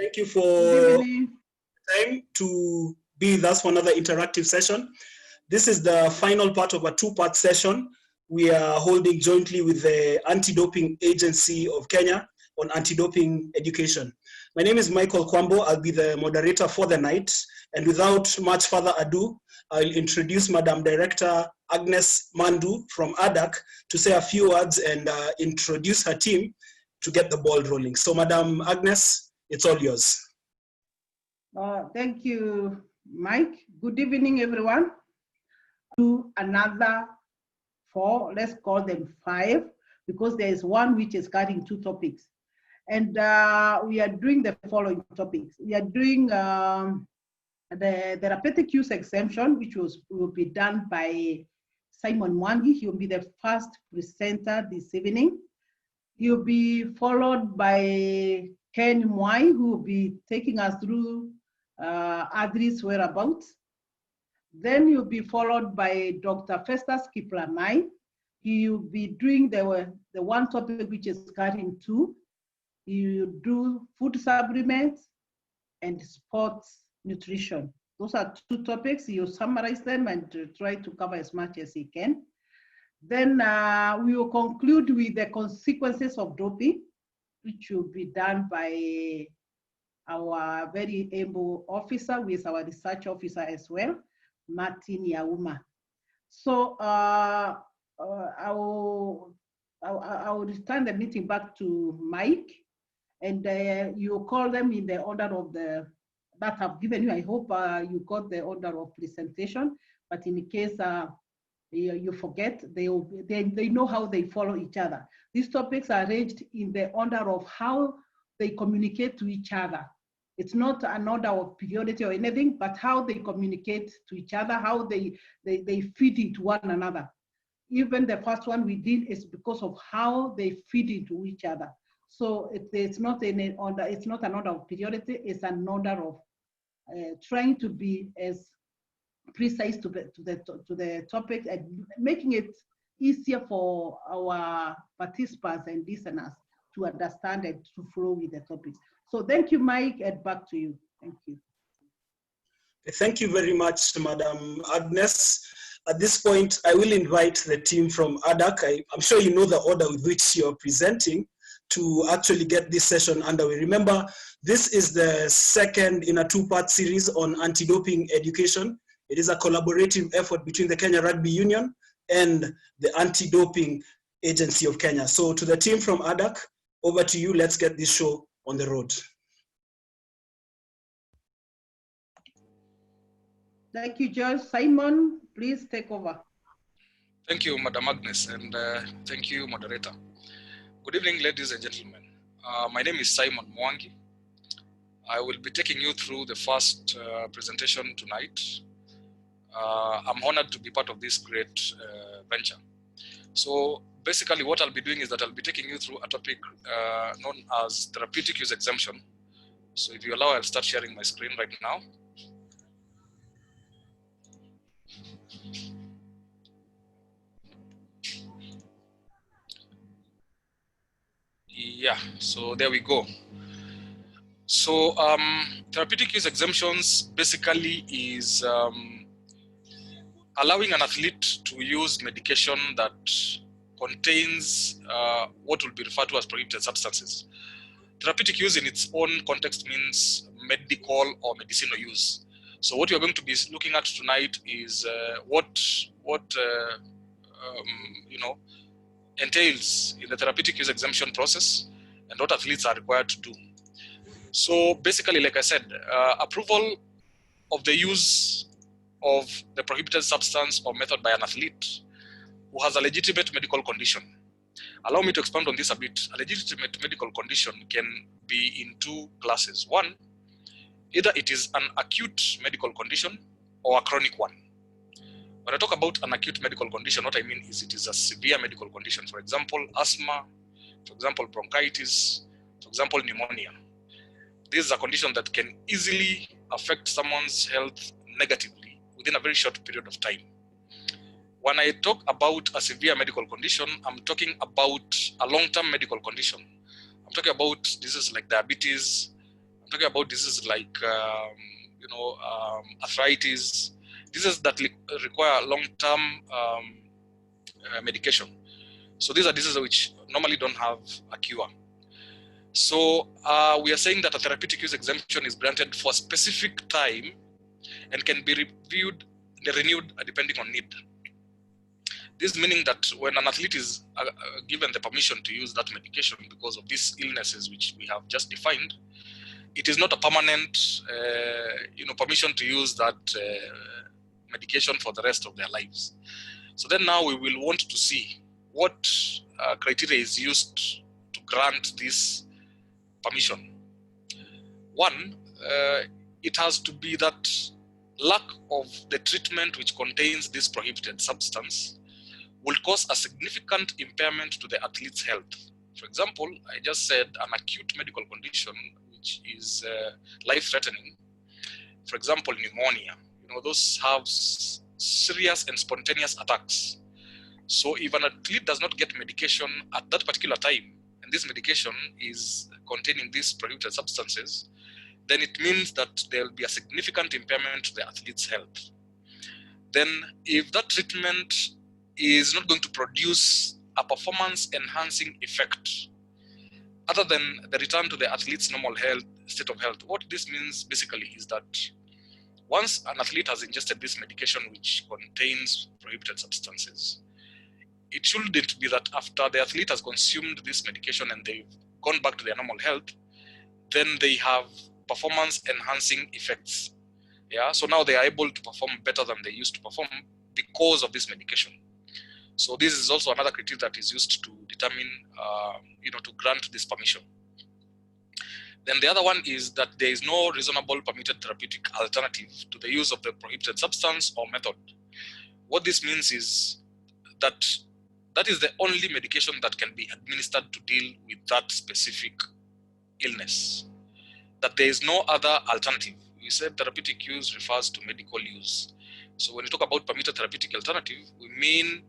Thank you for time to be with us for another interactive session. This is the final part of a two-part session we are holding jointly with the Anti-Doping Agency of Kenya on anti-doping education. My name is Michael Kwambo. I'll be the moderator for the night. And without much further ado, I'll introduce Madam Director Agnes Mandu from ADAC to say a few words and introduce her team to get the ball rolling. So Madam Agnes, it's all yours. Thank you, Mike. Good evening, everyone. To another 4, let's call them 5, because there is one which is cutting 2 topics. And we are doing the following topics. We are doing the therapeutic use exemption, which will be done by Simon Mwangi. He will be the first presenter this evening. He'll be followed by Ken Mwai, who will be taking us through Adri's whereabouts. Then he'll be followed by Dr. Festus Kiplanai. He'll be doing the one topic which is cutting 2. He'll do food supplements and sports nutrition. Those are 2 topics. He'll summarize them and try to cover as much as he can. Then we will conclude with the consequences of doping, which will be done by our very able officer, who is our research officer as well, Martin Yauma. So I will return the meeting back to Mike, and you call them in the order of that I've given you. I hope you got the order of presentation, but in case you forget, they know how they follow each other. These topics are arranged in the order of how they communicate to each other. It's not an order of periodicity or anything, but how they communicate to each other, how they feed into one another. Even the first one we did is because of how they feed into each other. So it's not an order. It's not an order of periodicity. It's an order of trying to be as precise to the topic and making it easier for our participants and listeners to understand and to flow with the topics. So thank you, Mike, and back to you. Thank you. Thank you very much, Madam Agnes. At this point, I will invite the team from ADAC. I'm sure you know the order with which you're presenting to actually get this session underway. Remember, this is the second in a 2-part series on anti-doping education. It is a collaborative effort between the Kenya Rugby Union and the Anti-Doping Agency of Kenya. So to the team from ADAC, over to you. Let's get this show on the road. Thank you, George. Simon, please take over. Thank you, Madam Agnes, and thank you, moderator. Good evening, ladies and gentlemen. My name is Simon Mwangi. I will be taking you through the first presentation tonight. I'm honored to be part of this great venture. So basically what I'll be doing is that I'll be taking you through a topic known as therapeutic use exemption. So if you allow, I'll start sharing my screen right now. Yeah, so there we go. So therapeutic use exemptions basically is allowing an athlete to use medication that contains what will be referred to as prohibited substances. Therapeutic use in its own context means medical or medicinal use. So what you're going to be looking at tonight is what entails in the therapeutic use exemption process and what athletes are required to do. So basically, like I said, approval of the use of the prohibited substance or method by an athlete who has a legitimate medical condition. Allow me to expand on this a bit. A legitimate medical condition can be in 2 classes. One, either it is an acute medical condition or a chronic one. When I talk about an acute medical condition, what I mean is it is a severe medical condition. For example, asthma, for example, bronchitis, for example, pneumonia. This is a condition that can easily affect someone's health negatively within a very short period of time. When I talk about a severe medical condition, I'm talking about a long-term medical condition. I'm talking about diseases like diabetes, I'm talking about diseases like arthritis, diseases that require long-term medication. So these are diseases which normally don't have a cure. So we are saying that a therapeutic use exemption is granted for a specific time and can be renewed depending on need. This meaning that when an athlete is given the permission to use that medication because of these illnesses which we have just defined, it is not a permanent permission to use that medication for the rest of their lives. So then now we will want to see what criteria is used to grant this permission. One, it has to be that lack of the treatment which contains this prohibited substance will cause a significant impairment to the athlete's health. For example, I just said an acute medical condition which is life-threatening. For example, pneumonia. Those have serious and spontaneous attacks. So if an athlete does not get medication at that particular time, and this medication is containing these prohibited substances, then it means that there will be a significant impairment to the athlete's health. Then if that treatment is not going to produce a performance-enhancing effect other than the return to the athlete's normal state of health, what this means basically is that once an athlete has ingested this medication which contains prohibited substances, it shouldn't be that after the athlete has consumed this medication and they've gone back to their normal health, then they have performance-enhancing effects. Yeah, so now they are able to perform better than they used to perform because of this medication. So this is also another criteria that is used to determine, to grant this permission. Then the other one is that there is no reasonable permitted therapeutic alternative to the use of the prohibited substance or method. What this means is that that is the only medication that can be administered to deal with that specific illness. That there is no other alternative. We said therapeutic use refers to medical use. So when we talk about permitted therapeutic alternative, we mean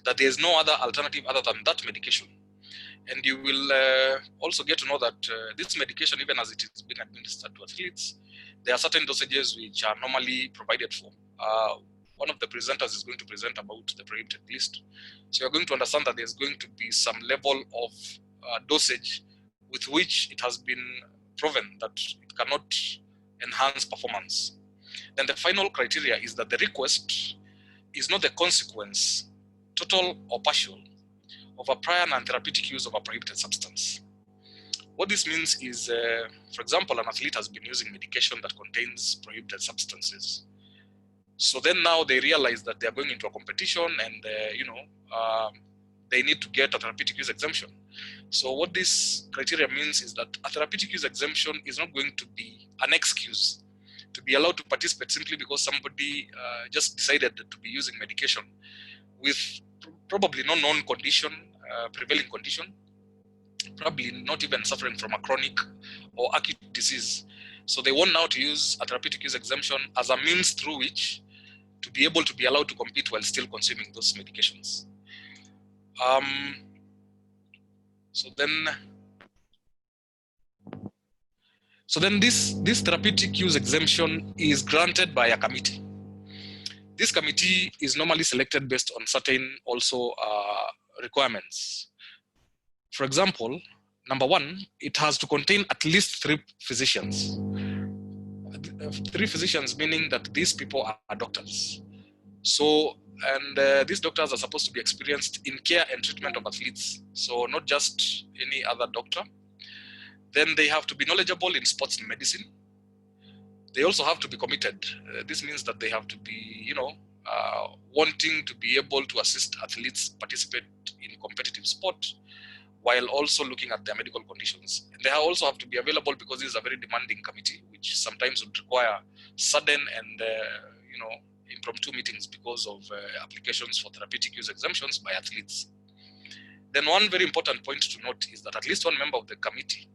that there is no other alternative other than that medication. And you will also get to know that this medication, even as it is being administered to athletes, there are certain dosages which are normally provided for. One of the presenters is going to present about the prohibited list. So you're going to understand that there's going to be some level of dosage with which it has been proven that it cannot enhance performance. Then the final criteria is that the request is not the consequence, total or partial, of a prior non-therapeutic use of a prohibited substance. What this means is, for example, an athlete has been using medication that contains prohibited substances. So then now they realize that they are going into a competition and, they need to get a therapeutic use exemption. So what this criteria means is that a therapeutic use exemption is not going to be an excuse to be allowed to participate simply because somebody just decided to be using medication with probably no known condition, prevailing condition, probably not even suffering from a chronic or acute disease. So they want now to use a therapeutic use exemption as a means through which to be able to be allowed to compete while still consuming those medications. So then this therapeutic use exemption is granted by a committee. This committee is normally selected based on certain also requirements. For example, number one, it has to contain at least 3 physicians. 3 physicians meaning that these people are doctors. So, and these doctors are supposed to be experienced in care and treatment of athletes. So not just any other doctor. Then they have to be knowledgeable in sports medicine. They also have to be committed. This means that they have to be, wanting to be able to assist athletes participate in competitive sport while also looking at their medical conditions. And they also have to be available because this is a very demanding committee, which sometimes would require sudden and, impromptu meetings because of applications for therapeutic use exemptions by athletes. Then one very important point to note is that at least one member of the committee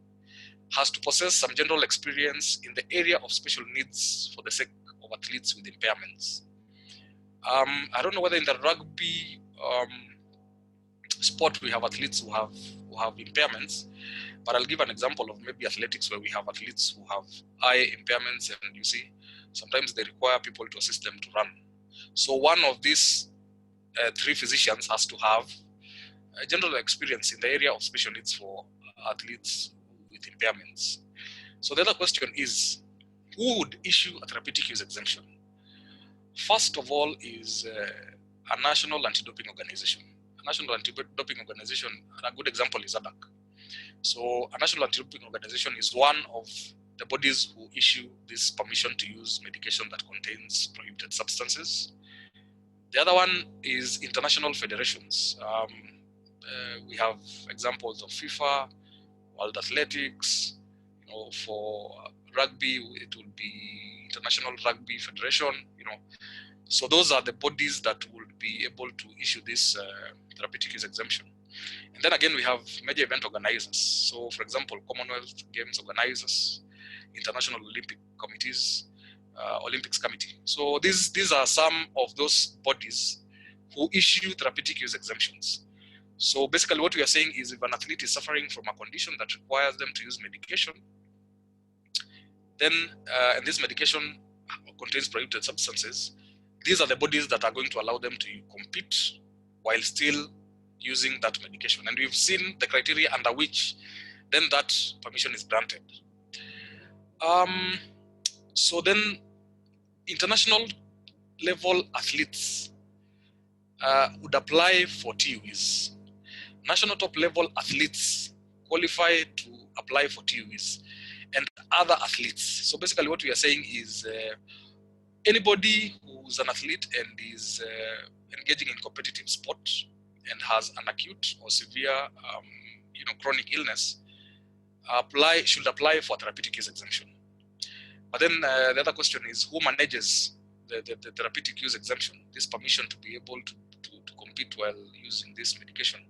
has to possess some general experience in the area of special needs for the sake of athletes with impairments. I don't know whether in the rugby sport, we have athletes who have impairments. But I'll give an example of maybe athletics, where we have athletes who have eye impairments, and you see, sometimes they require people to assist them to run. So one of these three physicians has to have a general experience in the area of special needs for athletes with impairments. So the other question is, who would issue a therapeutic use exemption? First of all is a national anti-doping organization. A national anti-doping organization, and a good example is ADAC. So a national anti-doping organization is one of the bodies who issue this permission to use medication that contains prohibited substances. The other one is international federations. We have examples of FIFA, World Athletics. You know, for rugby, it will be International Rugby Federation. You know, so those are the bodies that would be able to issue this therapeutic use exemption. And then again, we have major event organizers. So, for example, Commonwealth Games organizers, International Olympic Committees, Olympics Committee. So these are some of those bodies who issue therapeutic use exemptions. So basically what we are saying is, if an athlete is suffering from a condition that requires them to use medication, then, and this medication contains prohibited substances, these are the bodies that are going to allow them to compete while still using that medication. And we've seen the criteria under which then that permission is granted. So then international level athletes would apply for TUEs. National top level athletes qualify to apply for TUEs, and other athletes. So basically what we are saying is anybody who's an athlete and is engaging in competitive sport and has an acute or severe chronic illness should apply for therapeutic use exemption. But then the other question is, who manages the therapeutic use exemption, this permission to be able to compete while using this medication?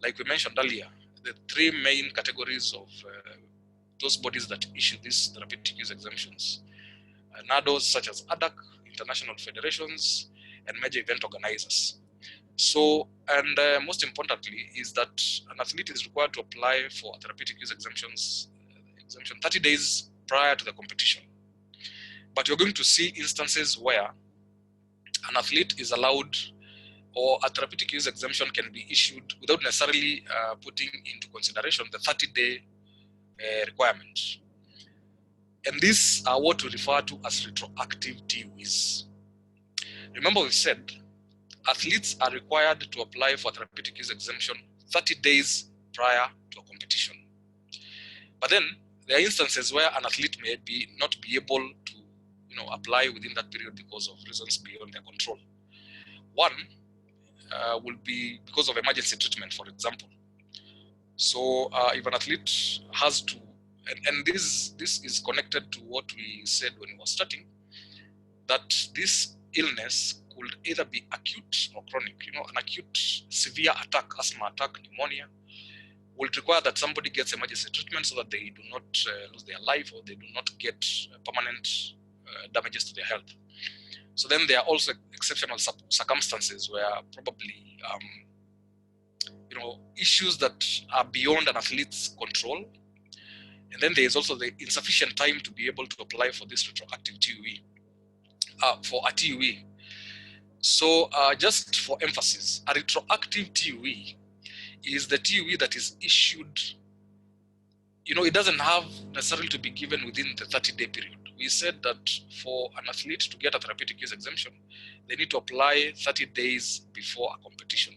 Like we mentioned earlier, the three main categories of those bodies that issue these therapeutic use exemptions, NADOs such as ADAC, international federations, and major event organizers. So, and most importantly is that an athlete is required to apply for therapeutic use exemption 30 days prior to the competition. But you're going to see instances where an athlete is allowed, or a therapeutic use exemption can be issued without necessarily putting into consideration the 30-day requirement. And these are what we refer to as retroactive TUEs. Remember, we said athletes are required to apply for therapeutic use exemption 30 days prior to a competition. But then there are instances where an athlete may not be able to apply within that period because of reasons beyond their control. One will be because of emergency treatment, for example. So if an athlete has to, and this is connected to what we said when we were starting, that this illness could either be acute or chronic. An acute severe attack, asthma attack, pneumonia, will require that somebody gets emergency treatment so that they do not lose their life, or they do not get permanent damages to their health. So then there are also exceptional circumstances where probably issues that are beyond an athlete's control. And then there is also the insufficient time to be able to apply for this retroactive TUE, for a TUE. So just for emphasis, a retroactive TUE is the TUE that is issued, it doesn't have necessarily to be given within the 30-day period. We said that for an athlete to get a therapeutic use exemption, they need to apply 30 days before a competition.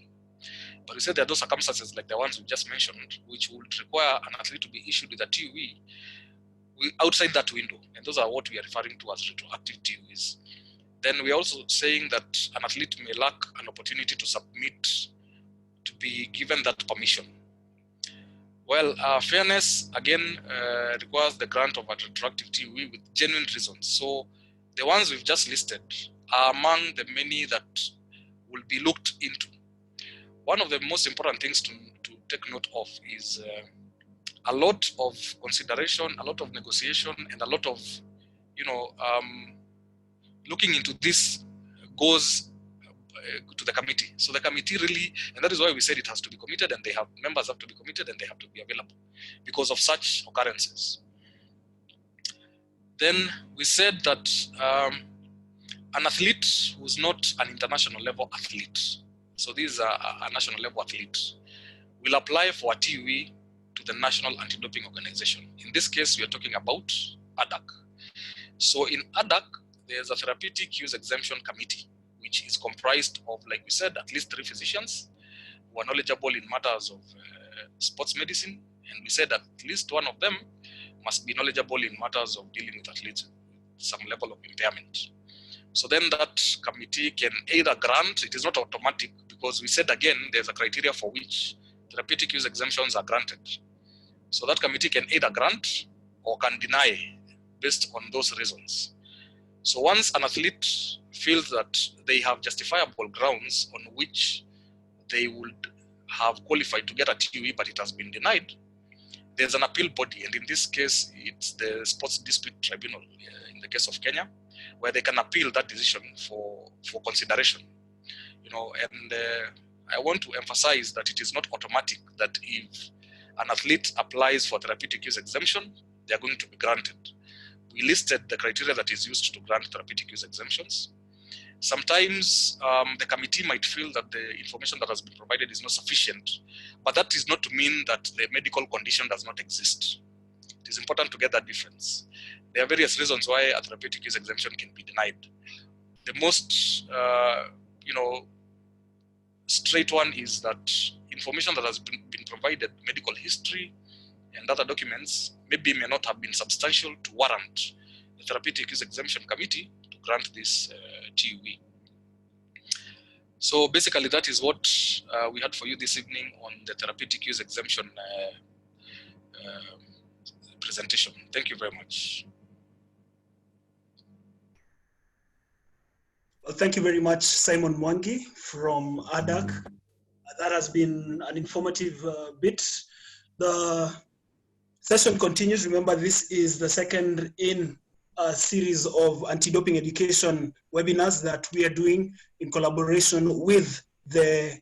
But we said there are those circumstances like the ones we just mentioned, which would require an athlete to be issued with a TUE outside that window. And those are what we are referring to as retroactive TUEs. Then we are also saying that an athlete may lack an opportunity to submit to be given that permission. Well, fairness, again, requires the grant of a retroactive TUE with genuine reasons. So the ones we've just listed are among the many that will be looked into. One of the most important things to take note of is a lot of consideration, a lot of negotiation, and a lot of, looking into this goes to the committee. So the committee really, and that is why we said it has to be committed, and members have to be committed, and they have to be available because of such occurrences. Then we said that an athlete who's not an international level athlete, so this is a national level athlete, will apply for a TUE to the National Anti-Doping Organization. In this case, we are talking about ADAC. So in ADAC, there's a therapeutic use exemption committee, which is comprised of, like we said, at least 3 physicians who are knowledgeable in matters of sports medicine. And we said at least one of them must be knowledgeable in matters of dealing with athletes with some level of impairment. So then that committee can either grant, it is not automatic, because we said again, there's a criteria for which therapeutic use exemptions are granted. So that committee can either grant or can deny based on those reasons. So once an athlete feels that they have justifiable grounds on which they would have qualified to get a TUE, but it has been denied, there's an appeal body, and in this case, it's the Sports Dispute Tribunal in the case of Kenya, where they can appeal that decision for consideration. You know, and I want to emphasize that it is not automatic that if an athlete applies for therapeutic use exemption, they are going to be granted. We listed the criteria that is used to grant therapeutic use exemptions. Sometimes the committee might feel that the information that has been provided is not sufficient, but that is not to mean that the medical condition does not exist. It is important to get that difference. There are various reasons why a therapeutic use exemption can be denied. The most, straight one is that information that has been provided, medical history and other documents, maybe may not have been substantial to warrant the therapeutic use exemption committee to grant this TUE. So basically that is what we had for you this evening on the therapeutic use exemption presentation. Thank you very much. Well, thank you very much, Simon Mwangi from ADAC. That has been an informative bit. The session continues. Remember, this is the second in a series of anti-doping education webinars that we are doing in collaboration with the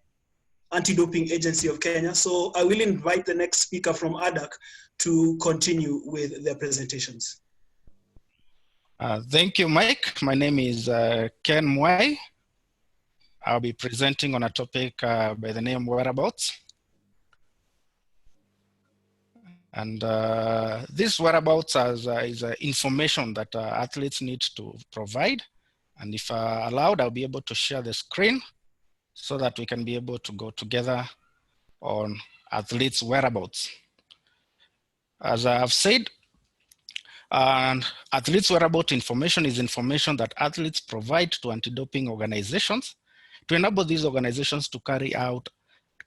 Anti-Doping Agency of Kenya. So I will invite the next speaker from ADAC to continue with their presentations. Thank you, Mike. My name is Ken Mwai. I'll be presenting on a topic by the name whereabouts. And this whereabouts is information that athletes need to provide. And if allowed, I'll be able to share the screen so that we can be able to go together on athletes' whereabouts. As I have said, athletes' whereabouts information is information that athletes provide to anti-doping organizations to enable these organizations to carry out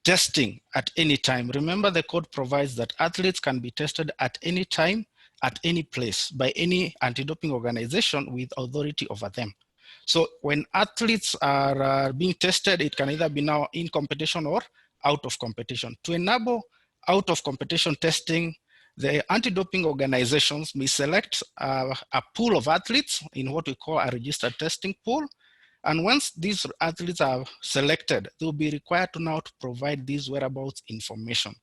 testing at any time. Remember, the code provides that athletes can be tested at any time, at any place, by any anti-doping organization with authority over them. So when athletes are being tested, it can either be now in competition or out of competition. To enable out of competition testing, the anti-doping organizations may select a pool of athletes in what we call a registered testing pool. And once these athletes are selected, they will be required to now to provide these whereabouts information.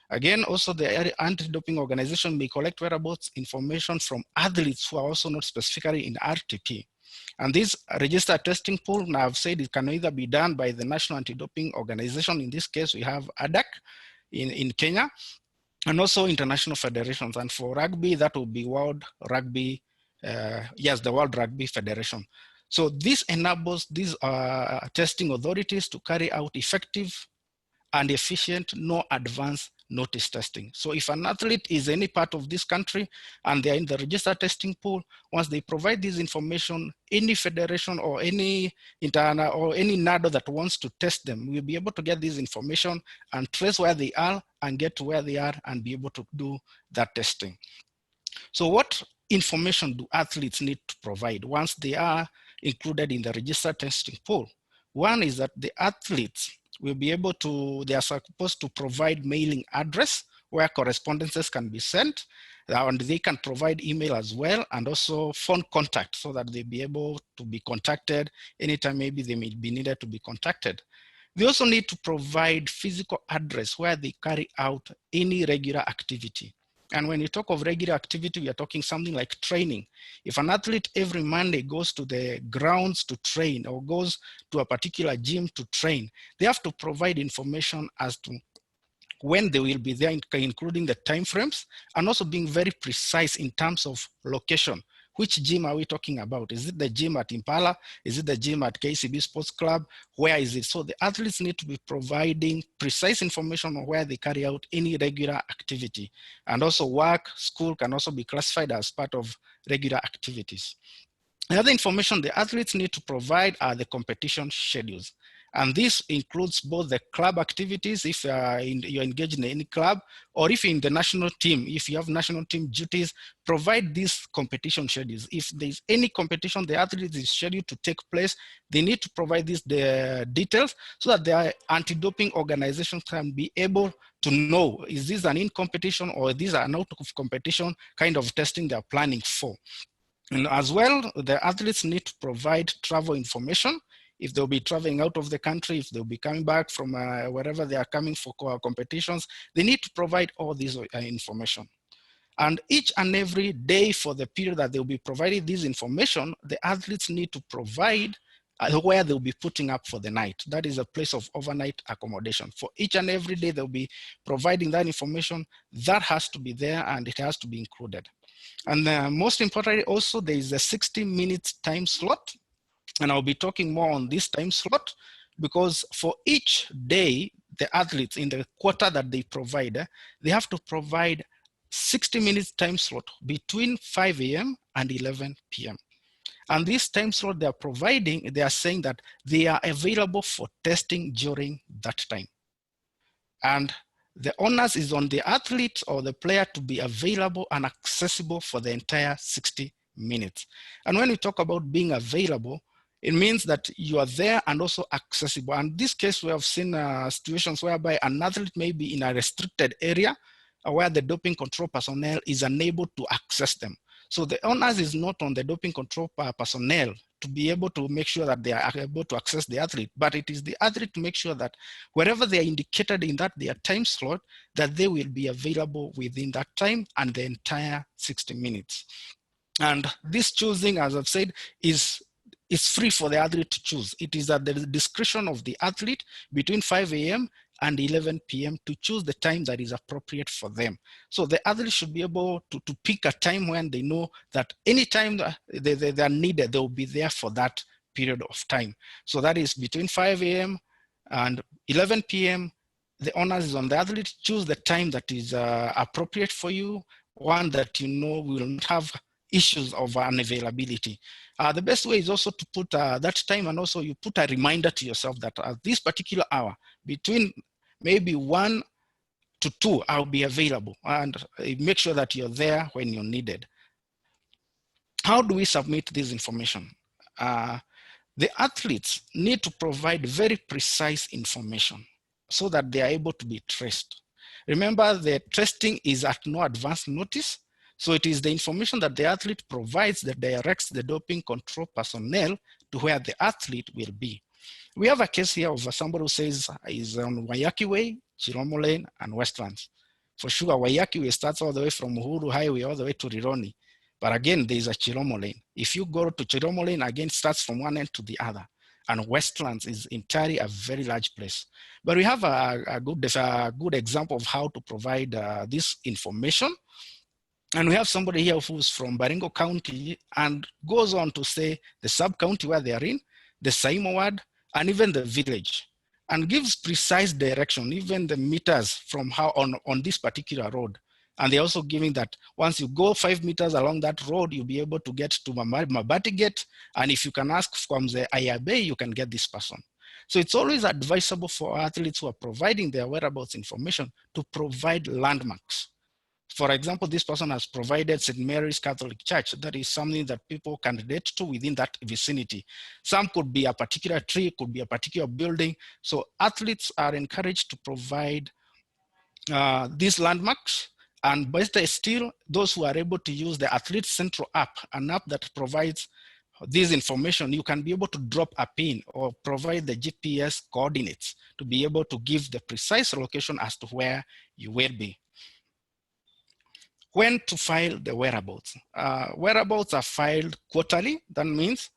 Again, also the anti-doping organization may collect whereabouts information from athletes who are also not specifically in RTP. And this registered testing pool, now I've said it can either be done by the National Anti-Doping Organization. In this case, we have ADAC in Kenya, and also international federations. And for rugby, that will be World Rugby, the World Rugby Federation. So this enables these testing authorities to carry out effective and efficient no advance notice testing. So if an athlete is any part of this country and they're in the registered testing pool, once they provide this information, any federation or any internal or any NADO that wants to test them will be able to get this information and trace where they are and get to where they are and be able to do that testing. So what information do athletes need to provide once they are included in the registered testing pool? One is that the athletes will be able to, they are supposed to provide mailing address where correspondences can be sent, and they can provide email as well, and also phone contact so that they'll be able to be contacted anytime maybe they may be needed to be contacted. They also need to provide physical address where they carry out any regular activity. And when you talk of regular activity, we are talking something like training. If an athlete every Monday goes to the grounds to train or goes to a particular gym to train, they have to provide information as to when they will be there, including the timeframes, and also being very precise in terms of location. Which gym are we talking about? Is it the gym at Impala? Is it the gym at KCB Sports Club? Where is it? So the athletes need to be providing precise information on where they carry out any regular activity. And also work, school can also be classified as part of regular activities. Another information the athletes need to provide are the competition schedules. And this includes both the club activities, if you're engaged in any club, or if you're in the national team, if you have national team duties, provide these competition schedules. If there's any competition the athlete is scheduled to take place, they need to provide the details so that the anti-doping organizations can be able to know, is this an in-competition or these are an out-of-competition kind of testing they're planning for. And as well, the athletes need to provide travel information. If they'll be traveling out of the country, if they'll be coming back from wherever they are coming for competitions, they need to provide all this information. And each and every day for the period that they'll be providing this information, the athletes need to provide where they'll be putting up for the night. That is a place of overnight accommodation. For each and every day they'll be providing that information, that has to be there and it has to be included. And most importantly, also there is a 60 minutes time slot. And I'll be talking more on this time slot because for each day, the athletes in the quarter that they provide, they have to provide 60 minutes time slot between 5 a.m. and 11 p.m. And this time slot they are providing, they are saying that they are available for testing during that time. And the onus is on the athlete or the player to be available and accessible for the entire 60 minutes. And when we talk about being available, it means that you are there and also accessible. And in this case, we have seen situations whereby an athlete may be in a restricted area where the doping control personnel is unable to access them. So the onus is not on the doping control personnel to be able to make sure that they are able to access the athlete, but it is the athlete to make sure that wherever they are indicated in that their time slot, that they will be available within that time and the entire 60 minutes. And this choosing, as I've said, is free for the athlete to choose. It is at the discretion of the athlete between 5 a.m. and 11 p.m. to choose the time that is appropriate for them. So the athlete should be able to pick a time when they know that anytime they are needed, they will be there for that period of time. So that is between 5 a.m. and 11 p.m. The onus is on the athlete to choose the time that is appropriate for you, one that you know will not have issues of unavailability. The best way is also to put that time, and also you put a reminder to yourself that at this particular hour, between maybe 1 to 2, I'll be available, and make sure that you're there when you're needed. How do we submit this information? The athletes need to provide very precise information so that they are able to be traced. Remember, the testing is at no advance notice. So it is the information that the athlete provides that directs the doping control personnel to where the athlete will be. We have a case here of somebody who says is on Waiyaki Way, Chiromo Lane, and Westlands. For sure, Waiyaki Way starts all the way from Uhuru Highway all the way to Rironi. But again, there is a Chiromo Lane. If you go to Chiromo Lane, again, it starts from one end to the other. And Westlands is entirely a very large place. But we have a good example of how to provide this information. And we have somebody here who's from Baringo County and goes on to say the sub-county where they are in, the Saimo ward, and even the village, and gives precise direction, even the meters from how on this particular road. And they're also giving that once you go 5 meters along that road, you'll be able to get to Mabati Gate. And if you can ask from the IAB, you can get this person. So it's always advisable for athletes who are providing their whereabouts information to provide landmarks. For example, this person has provided St. Mary's Catholic Church. That is something that people can relate to within that vicinity. Some could be a particular tree, could be a particular building. So athletes are encouraged to provide these landmarks. And better still, those who are able to use the Athlete Central app, an app that provides this information, you can be able to drop a pin or provide the GPS coordinates to be able to give the precise location as to where you will be. When to file the whereabouts? Whereabouts are filed quarterly. That means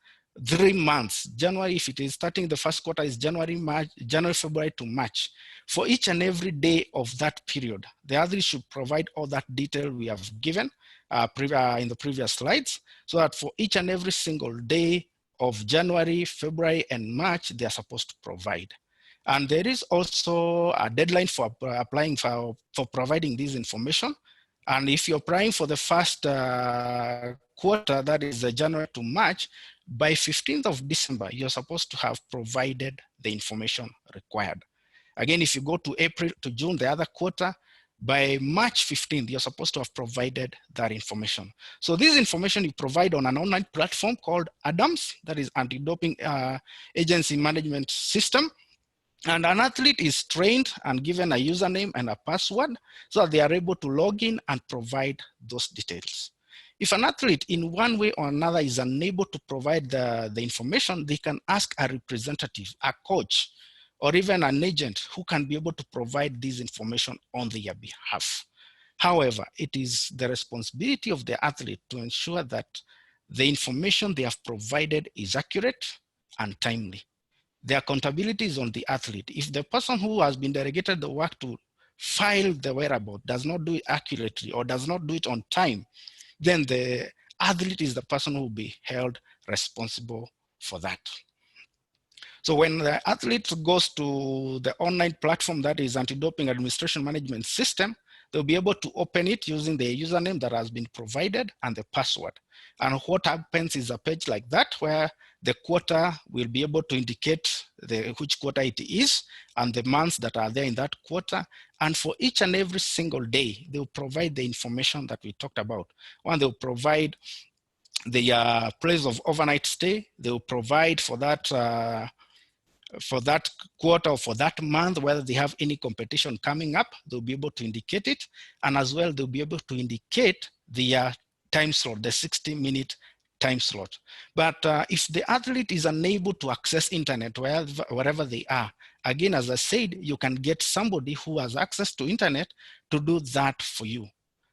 3 months. January, if it is starting the first quarter, is January, February to March. For each and every day of that period, the athlete should provide all that detail we have given in the previous slides, so that for each and every single day of January, February, and March, they are supposed to provide. And there is also a deadline for applying for providing this information. And if you're applying for the first quarter, that is January to March, by 15th of December, you're supposed to have provided the information required. Again, if you go to April to June, the other quarter, by March 15th, you're supposed to have provided that information. So this information you provide on an online platform called ADAMS, that is Anti-Doping Agency Management System. And an athlete is trained and given a username and a password so that they are able to log in and provide those details. If an athlete in one way or another is unable to provide the information, they can ask a representative, a coach, or even an agent who can be able to provide this information on their behalf. However, it is the responsibility of the athlete to ensure that the information they have provided is accurate and timely. The accountability is on the athlete. If the person who has been delegated the work to file the whereabouts does not do it accurately or does not do it on time, then the athlete is the person who will be held responsible for that. So when the athlete goes to the online platform that is Anti-Doping Administration Management System, they'll be able to open it using the username that has been provided and the password. And what happens is a page like that where the quarter will be able to indicate which quarter it is and the months that are there in that quarter. And for each and every single day, they'll provide the information that we talked about. One, they'll provide the place of overnight stay. They'll provide for that quarter or for that month, whether they have any competition coming up, they'll be able to indicate it. And as well, they'll be able to indicate the time slot, the 60-minute time slot. But if the athlete is unable to access internet wherever they are, again, as I said, you can get somebody who has access to internet to do that for you,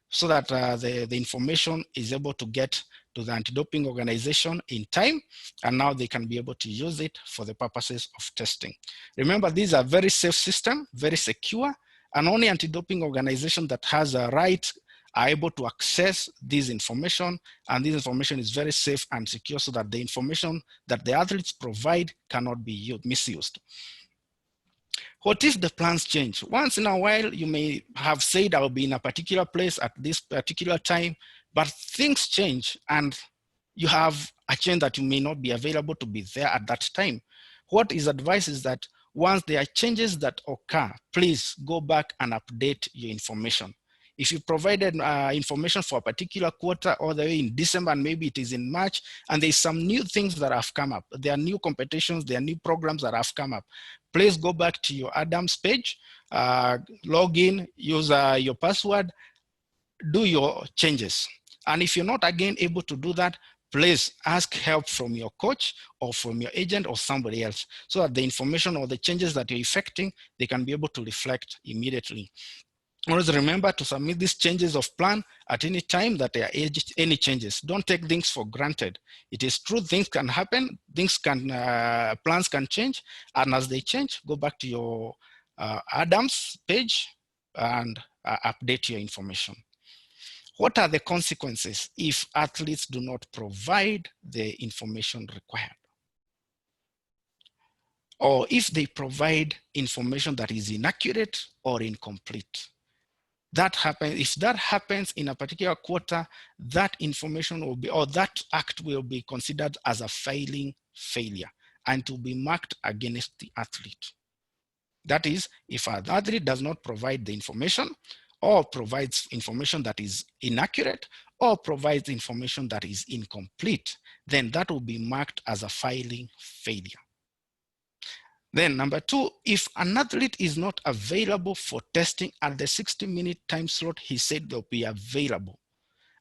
so that the information is able to get to the anti-doping organization in time, and now they can be able to use it for the purposes of testing. Remember, these are very safe system, very secure, and only anti-doping organization that has a right are able to access this information, and this information is very safe and secure so that the information that the athletes provide cannot be misused. What if the plans change? Once in a while, you may have said, I'll be in a particular place at this particular time, but things change and you have a change that you may not be available to be there at that time. What is advised is that once there are changes that occur, please go back and update your information. If you provided information for a particular quarter all the way in December, and maybe it is in March, and there's some new things that have come up, there are new competitions, there are new programs that have come up, please go back to your ADAMS page, log in, use your password, do your changes. And if you're not again able to do that, please ask help from your coach or from your agent or somebody else, so that the information or the changes that you're effecting, they can be able to reflect immediately. Always remember to submit these changes of plan at any time that there are any changes. Don't take things for granted. It is true, things can happen, plans can change, and as they change, go back to your ADAMS page and update your information. What are the consequences if athletes do not provide the information required? Or if they provide information that is inaccurate or incomplete? If that happens in a particular quarter, that information will be, or that act will be considered as a filing failure and to be marked against the athlete. That is, if an athlete does not provide the information, or provides information that is inaccurate, or provides information that is incomplete, then that will be marked as a filing failure. Then number 2, if an athlete is not available for testing at the 60-minute time slot, he said they'll be available.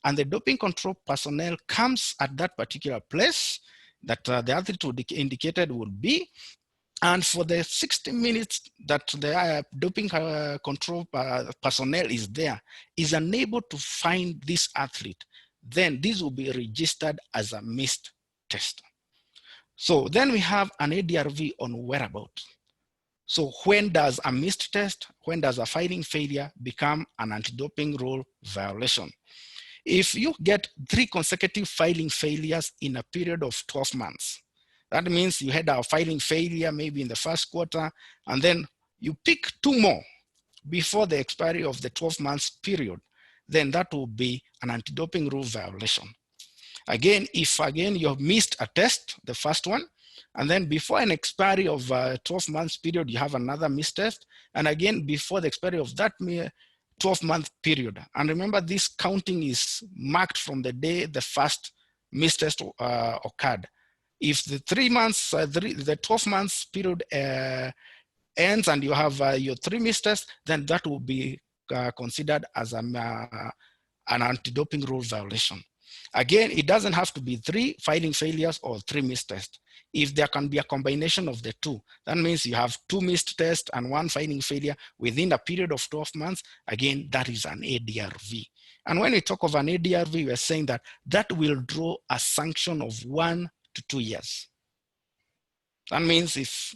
And the doping control personnel comes at that particular place that the athlete would indicated would be. And for the 60 minutes that the doping control personnel is there, is unable to find this athlete, then this will be registered as a missed test. So then we have an ADRV on whereabouts. So when does a missed test, when does a filing failure become an anti-doping rule violation? If you get 3 consecutive filing failures in a period of 12 months, that means you had a filing failure maybe in the first quarter, and then you pick 2 more before the expiry of the 12 months period, then that will be an anti-doping rule violation. Again, if you have missed a test, the first one, and then before an expiry of 12 months period, you have another missed test, and again, before the expiry of that 12-month period. And remember, this counting is marked from the day the first missed test occurred. If the 3 months, the 12 months period ends and you have your 3 missed tests, then that will be considered as an anti-doping rule violation. Again, it doesn't have to be 3 filing failures or 3 missed tests. If there can be a combination of the 2, that means you have 2 missed tests and 1 filing failure within a period of 12 months, again, that is an ADRV. And when we talk of an ADRV, we're saying that that will draw a sanction of 1 to 2 years. That means if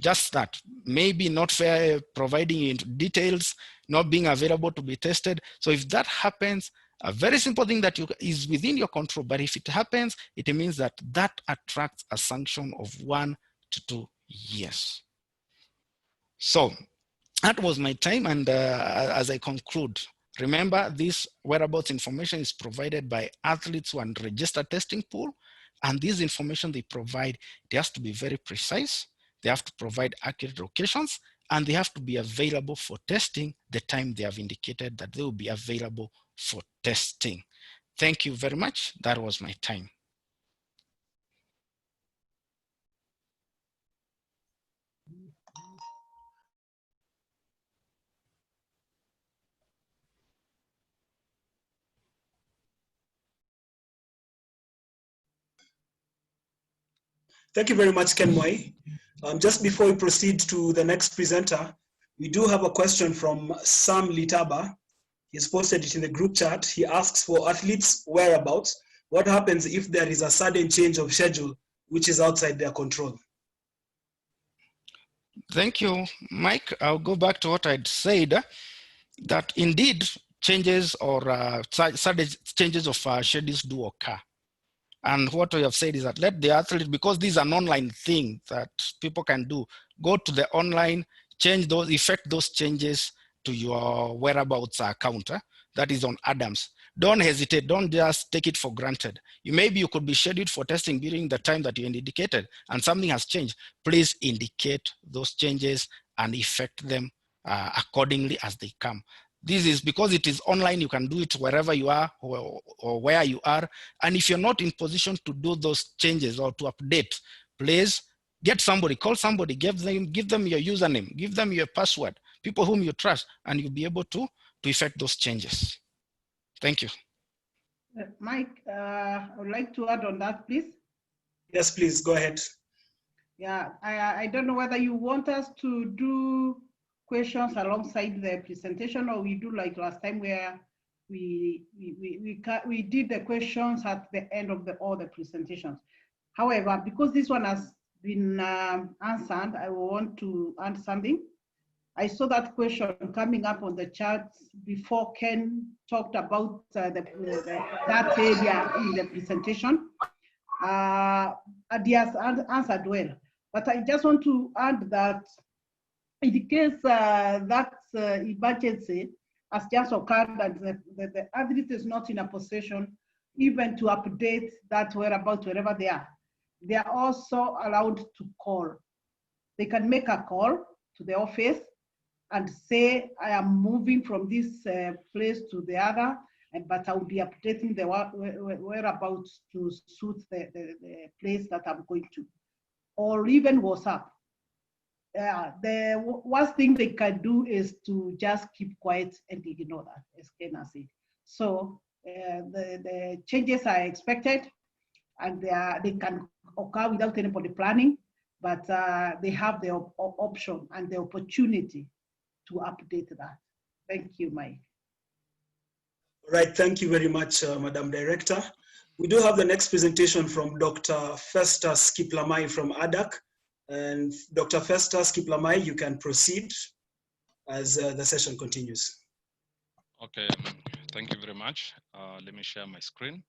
just that, maybe not fair providing details, not being available to be tested. So if that happens, a very simple thing that is within your control, but if it happens, it means that that attracts a sanction of 1 to 2 years. So that was my time, and as I conclude, remember this whereabouts information is provided by athletes who are in registered testing pool, and this information they provide, it has to be very precise, they have to provide accurate locations, and they have to be available for testing the time they have indicated that they will be available for testing. Thank you very much. That was my time. Thank you very much, Ken Moi. Just before we proceed to the next presenter, we do have a question from Sam Litaba. He's posted it in the group chat. He asks for athletes' whereabouts. What happens if there is a sudden change of schedule which is outside their control? Thank you, Mike. I'll go back to what I'd said, that indeed changes or sudden changes of schedules do occur. And what we have said is that let the athlete, because this is an online thing that people can do, go to the online, change those, effect those changes to your whereabouts account. That is on Adams. Don't hesitate. Don't just take it for granted. Maybe you could be scheduled for testing during the time that you indicated and something has changed. Please indicate those changes and effect them accordingly as they come. This is because it is online, you can do it wherever you are or where you are. And if you're not in position to do those changes or to update, please get somebody, call somebody, give them your username, give them your password, people whom you trust, and you'll be able to effect those changes. Thank you. Mike, I would like to add on that, please. Yes, please, go ahead. Yeah, I don't know whether you want us to do questions alongside the presentation, or we do like last time where we did the questions at the end of all the presentations. However, because this one has been answered, I want to add something. I saw that question coming up on the chat before Ken talked about that area in the presentation. He has answered well, but I just want to add that in case that emergency has just occurred and the athlete is not in a position even to update that whereabouts wherever they are also allowed to call. They can make a call to the office and say, I am moving from this place to the other, but I will be updating the whereabouts to suit the place that I'm going to. Or even WhatsApp. the worst thing they can do is to just keep quiet and ignore that, as Kenya said. So the changes are expected, and they can occur without anybody planning, but they have the option and the opportunity to update that. Thank you, Mike. Right, thank you very much, Madam Director. We do have the next presentation from Dr. Festus Kiplamai from ADAC. And Dr. Festus Kiplamai, you can proceed as the session continues. Okay, thank you very much. Let me share my screen.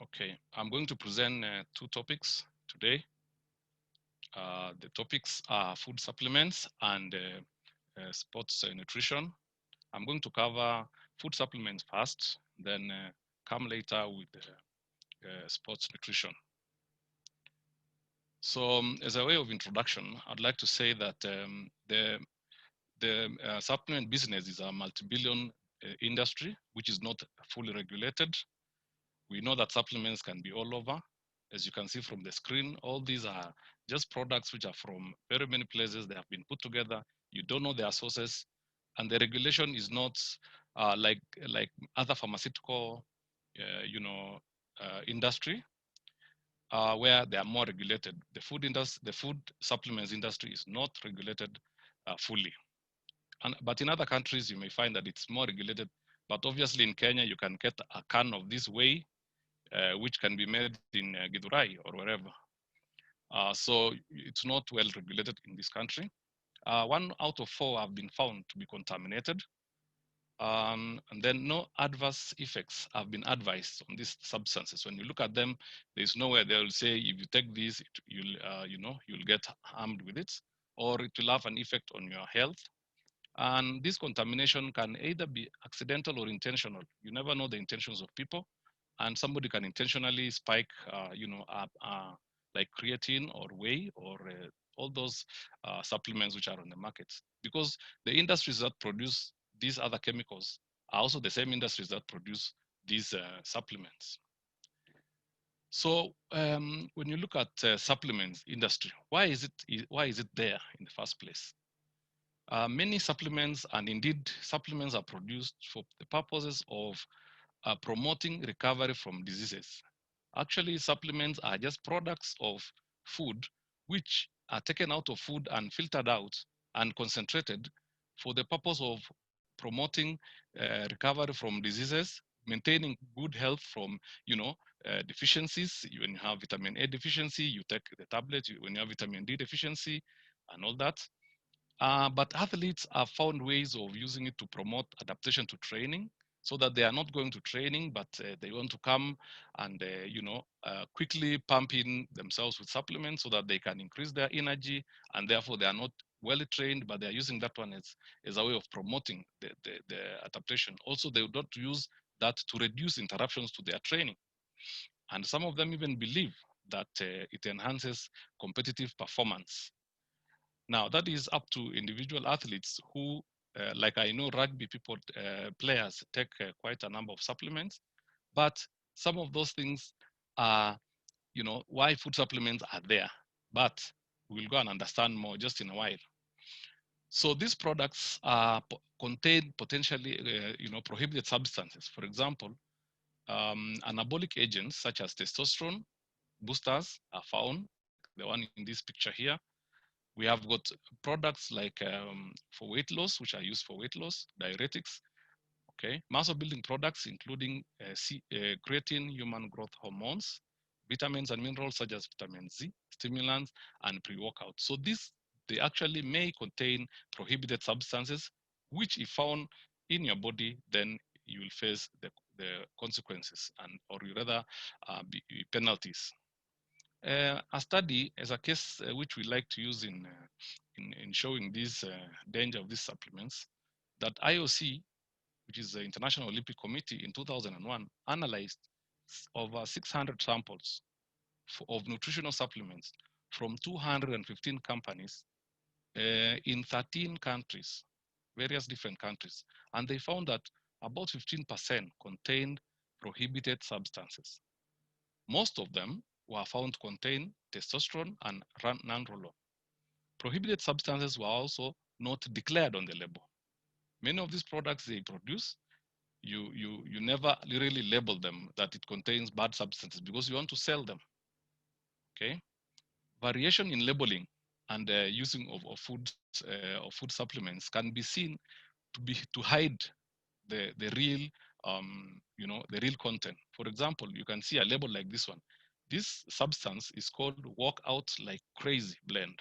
Okay, I'm going to present two topics today. The topics are food supplements and sports nutrition. I'm going to cover food supplements first, then come later with sports nutrition. So as a way of introduction, I'd like to say that the supplement business is a multi-billion industry, which is not fully regulated. We know that supplements can be all over. As you can see from the screen, all these are just products which are from very many places. They have been put together. You don't know their sources, and the regulation is not like other pharmaceutical, industry, where they are more regulated. The food supplements industry is not regulated fully. But in other countries, you may find that it's more regulated. But obviously, in Kenya, you can get a can of this whey, which can be made in Githurai or wherever. So it's not well regulated in this country. 1 out of 4 have been found to be contaminated. And then no adverse effects have been advised on these substances. When you look at them, there's nowhere they'll say if you take this, you'll get harmed with it, or it will have an effect on your health. And this contamination can either be accidental or intentional. You never know the intentions of people, and somebody can intentionally spike, like creatine or whey or all those supplements which are on the market. Because the industries that produce these other chemicals are also the same industries that produce these supplements. So when you look at supplements industry, why is it there in the first place? Many supplements, and indeed supplements, are produced for the purposes of promoting recovery from diseases. Actually, supplements are just products of food which are taken out of food and filtered out and concentrated for the purpose of promoting recovery from diseases, maintaining good health from deficiencies. When you have vitamin A deficiency, you take the tablet. When you have vitamin D deficiency and all that. But athletes have found ways of using it to promote adaptation to training, so that they are not going to training, but they want to come and quickly pump in themselves with supplements so that they can increase their energy, and therefore they are not well trained, but they are using that one as a way of promoting the adaptation. Also, they would not use that to reduce interruptions to their training. And some of them even believe that it enhances competitive performance. Now, that is up to individual athletes who, like I know rugby people, players take quite a number of supplements, but some of those things are, why food supplements are there, but we'll go and understand more just in a while. So these products contain potentially, prohibited substances. For example, anabolic agents such as testosterone boosters are found, the one in this picture here. We have got products like for weight loss, which are used for weight loss, diuretics, okay, muscle building products, including creatine, human growth hormones, vitamins and minerals such as vitamin Z, stimulants, and pre-workout. So they actually may contain prohibited substances, which if found in your body, then you will face the consequences, or you rather penalties. A study as a case which we like to use in showing this danger of these supplements, that IOC, which is the International Olympic Committee, in 2001 analyzed over 600 samples of nutritional supplements from 215 companies in 13 countries, various different countries. And they found that about 15% contained prohibited substances. Most of them were found to contain testosterone and nandrolone. Prohibited substances were also not declared on the label. Many of these products they produce, you never really label them that it contains bad substances because you want to sell them. Okay, variation in labeling and using of food supplements can be seen to hide the real the real content. For example, you can see a label like this one. This substance is called Walk Out Like Crazy Blend,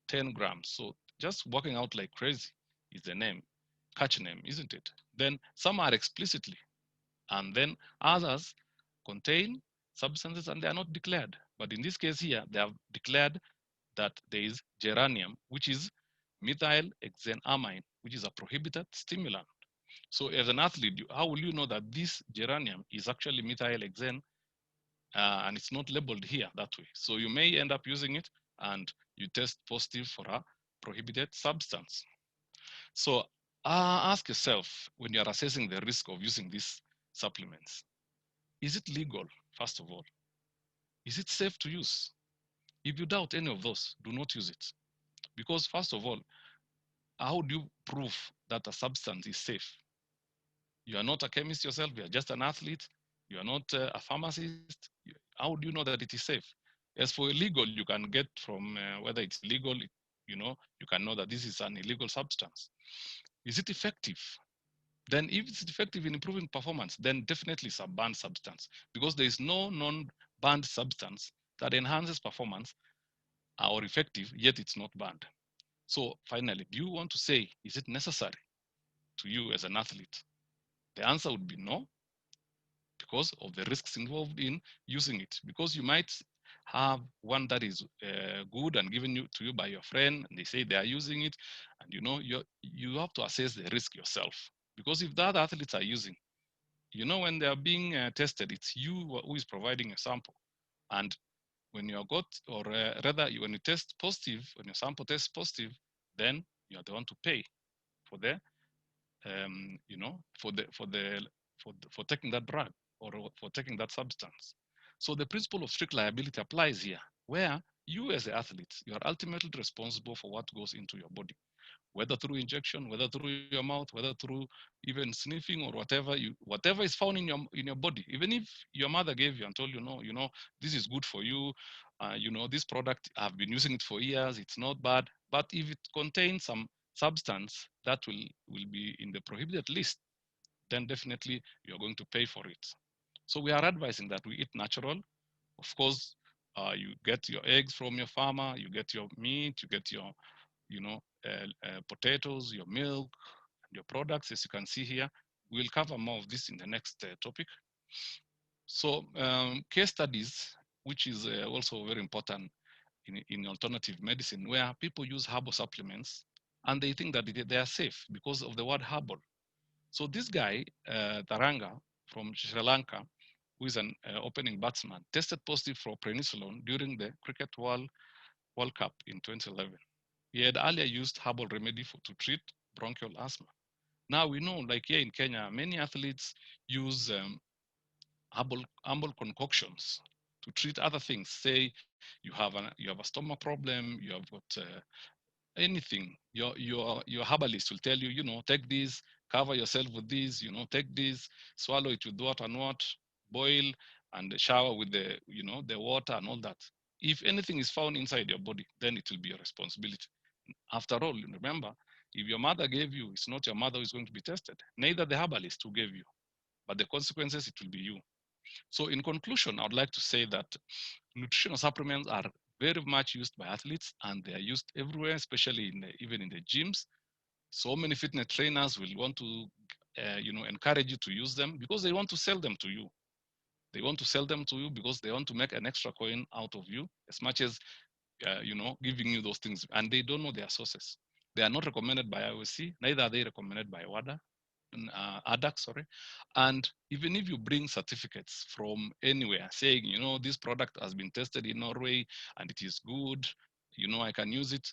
10 grams. So just walking out like crazy is the name, catch name, isn't it? Then some are explicitly, and then others contain substances and they are not declared. But in this case here, they have declared that there is geranium, which is methylhexenamine, which is a prohibited stimulant. So as an athlete, how will you know that this geranium is actually methylhexane and it's not labeled here that way? So you may end up using it and you test positive for a prohibited substance. So ask yourself when you are assessing the risk of using these supplements, is it legal, first of all? Is it safe to use? If you doubt any of those, do not use it. Because first of all, how do you prove that a substance is safe? You are not a chemist yourself, you are just an athlete, you are not a pharmacist. How do you know that it is safe? As for illegal, you can get from whether it's legal, you can know that this is an illegal substance. Is it effective? Then if it's effective in improving performance, then definitely it's a banned substance because there is no non-banned substance that enhances performance or effective, yet it's not banned. So finally, do you want to say, is it necessary to you as an athlete? The answer would be no, because of the risks involved in using it. Because you might have one that is good and given to you by your friend, and they say they are using it, and you have to assess the risk yourself. Because if the other athletes are using, when they are being tested, it's you who is providing a sample, and when you are got, or rather, when you test positive, when your sample tests positive, then you are the one to pay for the for taking that drug or for taking that substance. So the principle of strict liability applies here, where you as the athlete, you are ultimately responsible for what goes into your body, whether through injection, whether through your mouth, whether through even sniffing or whatever is found in your body. Even if your mother gave you and told you, no, this is good for you, this product, I've been using it for years, it's not bad. But if it contains some substance that will be in the prohibited list, then definitely you're going to pay for it. So we are advising that we eat natural. Of course, you get your eggs from your farmer, you get your meat, you get your potatoes, your milk, and your products, as you can see here. We'll cover more of this in the next topic. So case studies, which is also very important in alternative medicine, where people use herbal supplements and they think that they are safe because of the word herbal. So this guy, Taranga from Sri Lanka, who is an opening batsman, tested positive for prednisolone during the Cricket World Cup in 2011. He had earlier used herbal remedy to treat bronchial asthma. Now we know, like here in Kenya, many athletes use herbal concoctions to treat other things. Say you have a stomach problem, you have got anything. Your herbalist will tell you, take this, cover yourself with this, take this, swallow it with what and what, boil and shower with the water and all that. If anything is found inside your body, then it will be your responsibility. After all, remember, if your mother gave you, it's not your mother who is going to be tested, neither the herbalist who gave you, but the consequences, it will be you. So in conclusion, I would like to say that nutritional supplements are very much used by athletes and they are used everywhere, especially even in the gyms. So many fitness trainers will want to encourage you to use them because they want to sell them to you. They want to sell them to you because they want to make an extra coin out of you, as much as giving you those things, and they don't know their sources. They are not recommended by IOC, neither are they recommended by ADAC, sorry. And even if you bring certificates from anywhere saying, this product has been tested in Norway and it is good, I can use it,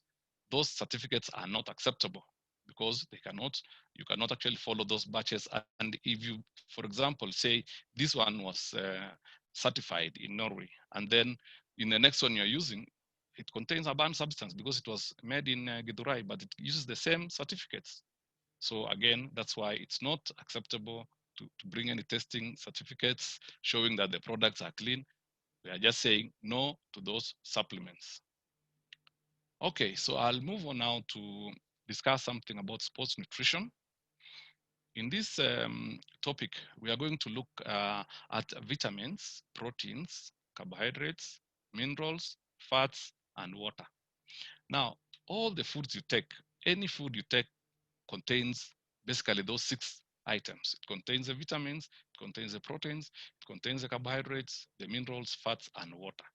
those certificates are not acceptable because they cannot you cannot actually follow those batches. And if you, for example, say this one was certified in Norway, and then in the next one you're using, it contains a banned substance because it was made in Githurai, but it uses the same certificates. So again, that's why it's not acceptable to bring any testing certificates showing that the products are clean. We are just saying no to those supplements. Okay, so I'll move on now to discuss something about sports nutrition. In this topic, we are going to look at vitamins, proteins, carbohydrates, minerals, fats, and water. Now, all the foods you take, any food you take contains basically those 6 items. It contains the vitamins, it contains the proteins, it contains the carbohydrates, the minerals, fats, and water.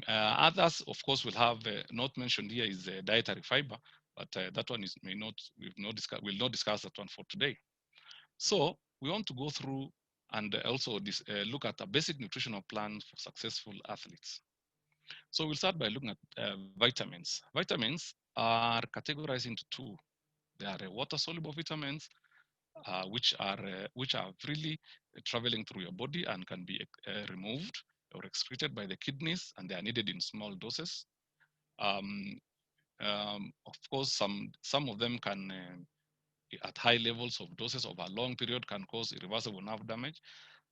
Others, of course, will have not mentioned here is dietary fiber, but that one is we'll not discuss that one for today. So we want to go through and also look at a basic nutritional plan for successful athletes. So we'll start by looking at vitamins. Vitamins are categorized into 2. They are water-soluble vitamins, which are freely traveling through your body and can be removed or excreted by the kidneys, and they are needed in small doses. Of course, some of them can, at high levels of doses over a long period, can cause irreversible nerve damage.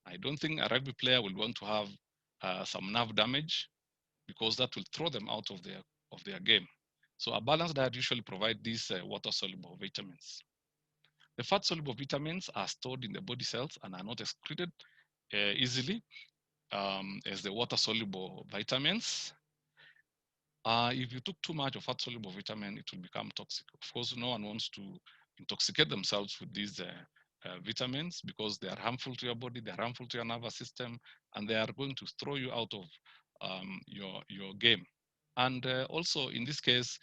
I don't think a rugby player will want to have some nerve damage, because that will throw them out of their game. So a balanced diet usually provides these water-soluble vitamins. The fat-soluble vitamins are stored in the body cells and are not excreted easily as the water-soluble vitamins. If you took too much of fat-soluble vitamin, it will become toxic. Of course, no one wants to intoxicate themselves with these vitamins, because they are harmful to your body, they are harmful to your nervous system, and they are going to throw you out of your game. And also, in this case,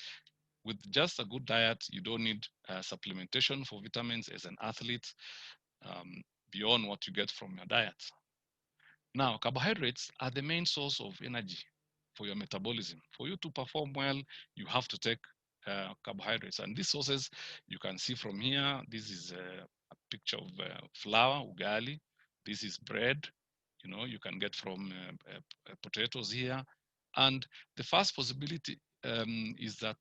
with just a good diet, you don't need supplementation for vitamins as an athlete beyond what you get from your diet. Now, carbohydrates are the main source of energy for your metabolism. For you to perform well, you have to take carbohydrates. And these sources you can see from here. This is a picture of flour, ugali. This is bread. You can get from potatoes here. And the first possibility is that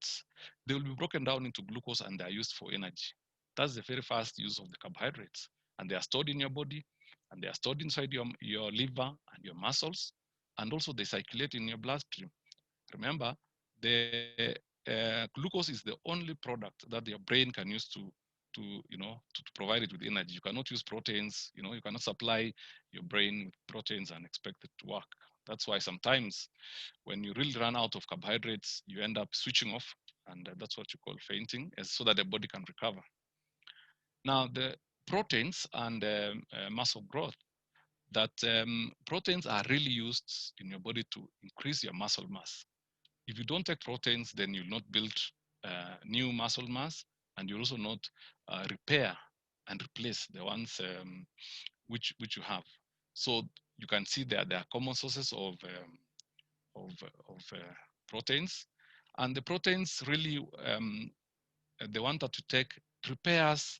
they will be broken down into glucose and they are used for energy. That's the very first use of the carbohydrates. And they are stored in your body, and they are stored inside your liver and your muscles, and also they circulate in your bloodstream. Remember, the glucose is the only product that your brain can use to provide it with energy. You cannot use proteins. You cannot supply your brain with proteins and expect it to work. That's why sometimes when you really run out of carbohydrates, you end up switching off, and that's what you call fainting, so that the body can recover. Now, the proteins and muscle growth, that proteins are really used in your body to increase your muscle mass. If you don't take proteins, then you'll not build new muscle mass, and you'll also not repair and replace the ones which you have. So you can see that there are common sources of proteins, and the proteins really, the one that you take repairs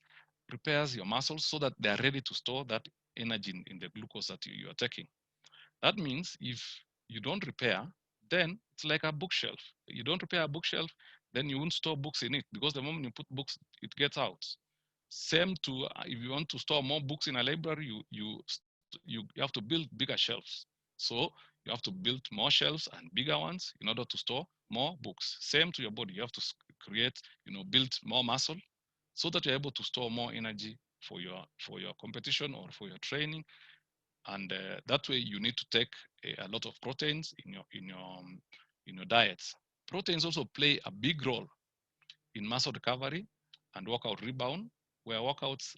your muscles so that they are ready to store that energy in the glucose that you are taking. That means if you don't repair, then it's like a bookshelf. You don't repair a bookshelf, then you won't store books in it, because the moment you put books, it gets out. Same to if you want to store more books in a library, you have to build bigger shelves. So you have to build more shelves and bigger ones in order to store more books. Same to your body. You have to create, build more muscle so that you're able to store more energy for your competition or for your training. And that way you need to take a lot of proteins in your diets. Proteins also play a big role in muscle recovery and workout rebound. Where workouts,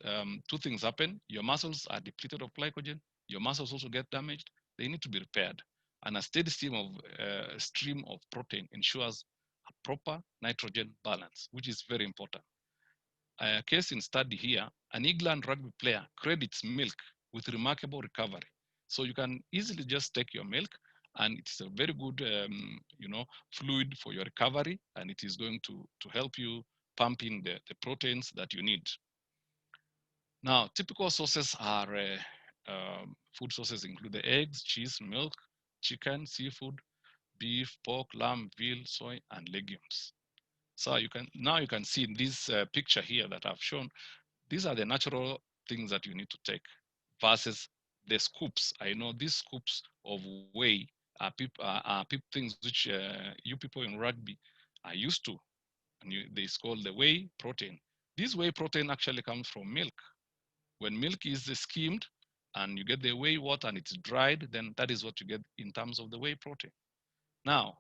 2 things happen. Your muscles are depleted of glycogen. Your muscles also get damaged. They need to be repaired. And a steady stream of protein ensures a proper nitrogen balance, which is very important. A case in study here, an England rugby player credits milk with remarkable recovery. So you can easily just take your milk, and it's a very good, fluid for your recovery, and it is going to help you pump in the proteins that you need. Now, typical sources are food sources include the eggs, cheese, milk, chicken, seafood, beef, pork, lamb, veal, soy, and legumes. So you can see in this picture here that I've shown, these are the natural things that you need to take versus the scoops. I know these scoops of whey are things which you people in rugby are used to, and they call the whey protein. This whey protein actually comes from milk. When milk is skimmed and you get the whey water and it's dried, then that is what you get in terms of the whey protein. Now,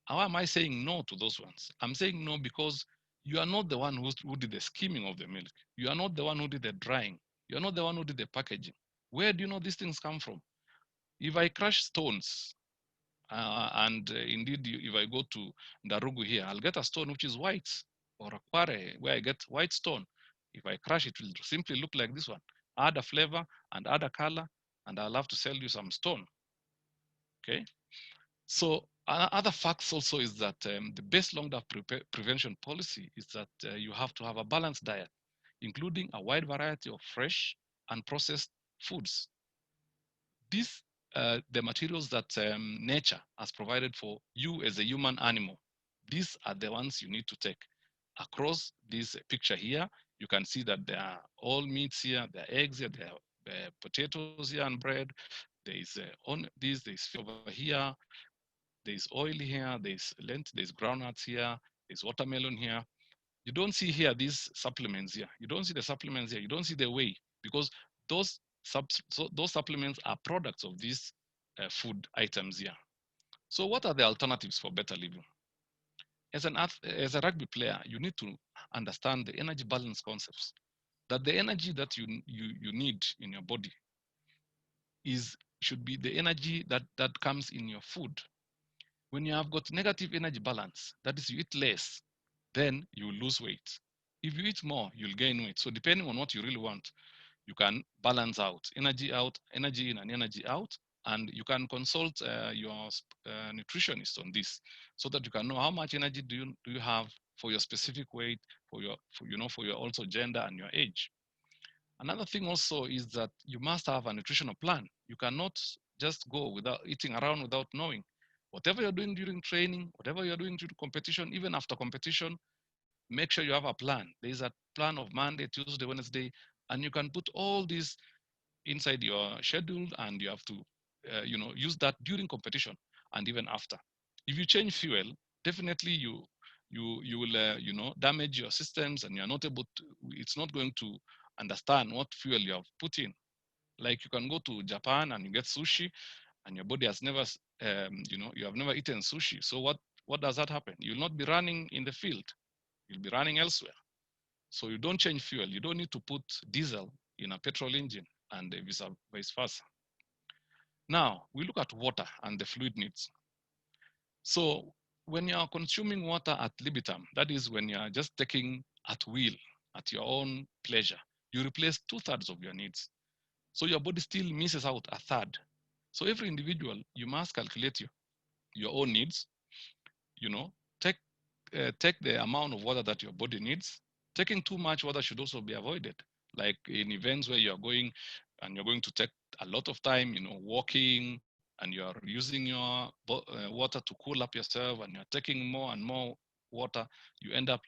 how am I saying no to those ones? I'm saying no because you are not the one who did the skimming of the milk. You are not the one who did the drying. You are not the one who did the packaging. Where do you know these things come from? If I crush stones, and indeed, if I go to Ndarugu here, I'll get a stone which is white, or a quarry where I get white stone. If I crush it, it will simply look like this one. Add a flavor and add a color, and I'll have to sell you some stone. Okay. So other facts also is that the best long-term prevention policy is that you have to have a balanced diet, including a wide variety of fresh and processed foods. These the materials that nature has provided for you as a human animal. These are the ones you need to take. Across this picture here, you can see that there are all meats here, there are eggs here, there are potatoes here and bread. There is on this, there is fish over here, there's oil here, there's lent, there's groundnuts here, there's watermelon here. You don't see here these supplements here. You don't see the supplements here. You don't see the whey because those those supplements are products of these food items here. So what are the alternatives for better living? As a rugby player, you need to understand the energy balance concepts. That the energy that you need in your body should be the energy that comes in your food. When you have got negative energy balance, that is you eat less, then you will lose weight. If you eat more, you'll gain weight. So depending on what you really want, you can balance out, energy in and energy out, and you can consult your nutritionist on this so that you can know how much energy do you have for your specific weight, for your also gender and your age. Another thing also is that you must have a nutritional plan. You cannot just go without eating around without knowing. Whatever you're doing during training, whatever you're doing during competition, even after competition, make sure you have a plan. There is a plan of Monday, Tuesday, Wednesday, and you can put all these inside your schedule, and you have to, use that during competition and even after. If you change fuel, definitely you will damage your systems, and you're not able to. It's not going to understand what fuel you have put in. Like you can go to Japan and you get sushi, and your body has never, you have never eaten sushi. So what does that happen? You'll not be running in the field. You'll be running elsewhere. So you don't change fuel. You don't need to put diesel in a petrol engine, and vice versa. Now we look at water and the fluid needs. So when you are consuming water at libitum, that is when you are just taking at will, at your own pleasure, you replace 2/3 of your needs. So your body still misses out 1/3. So every individual, you must calculate your own needs, take take the amount of water that your body needs. Taking too much water should also be avoided. Like in events where you're going and you're going to take a lot of time, walking, and you're using your water to cool up yourself, and you're taking more and more water, you end up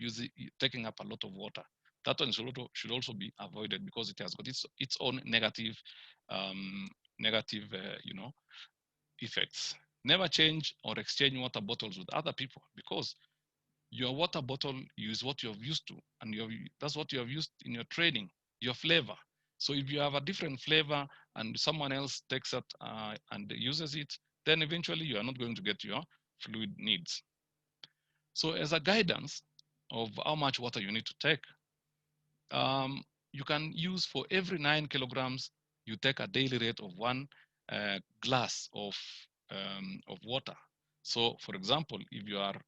taking up a lot of water. That one should also be avoided because it has got its own negative, effects. Never change or exchange water bottles with other people because your water bottle is what you have used to, and that's what you have used in your training, your flavor. So if you have a different flavor and someone else takes it and uses it, then eventually you are not going to get your fluid needs. So as a guidance of how much water you need to take, you can use for every 9 kilograms, you take a daily rate of 1 glass of water. So for example, if you are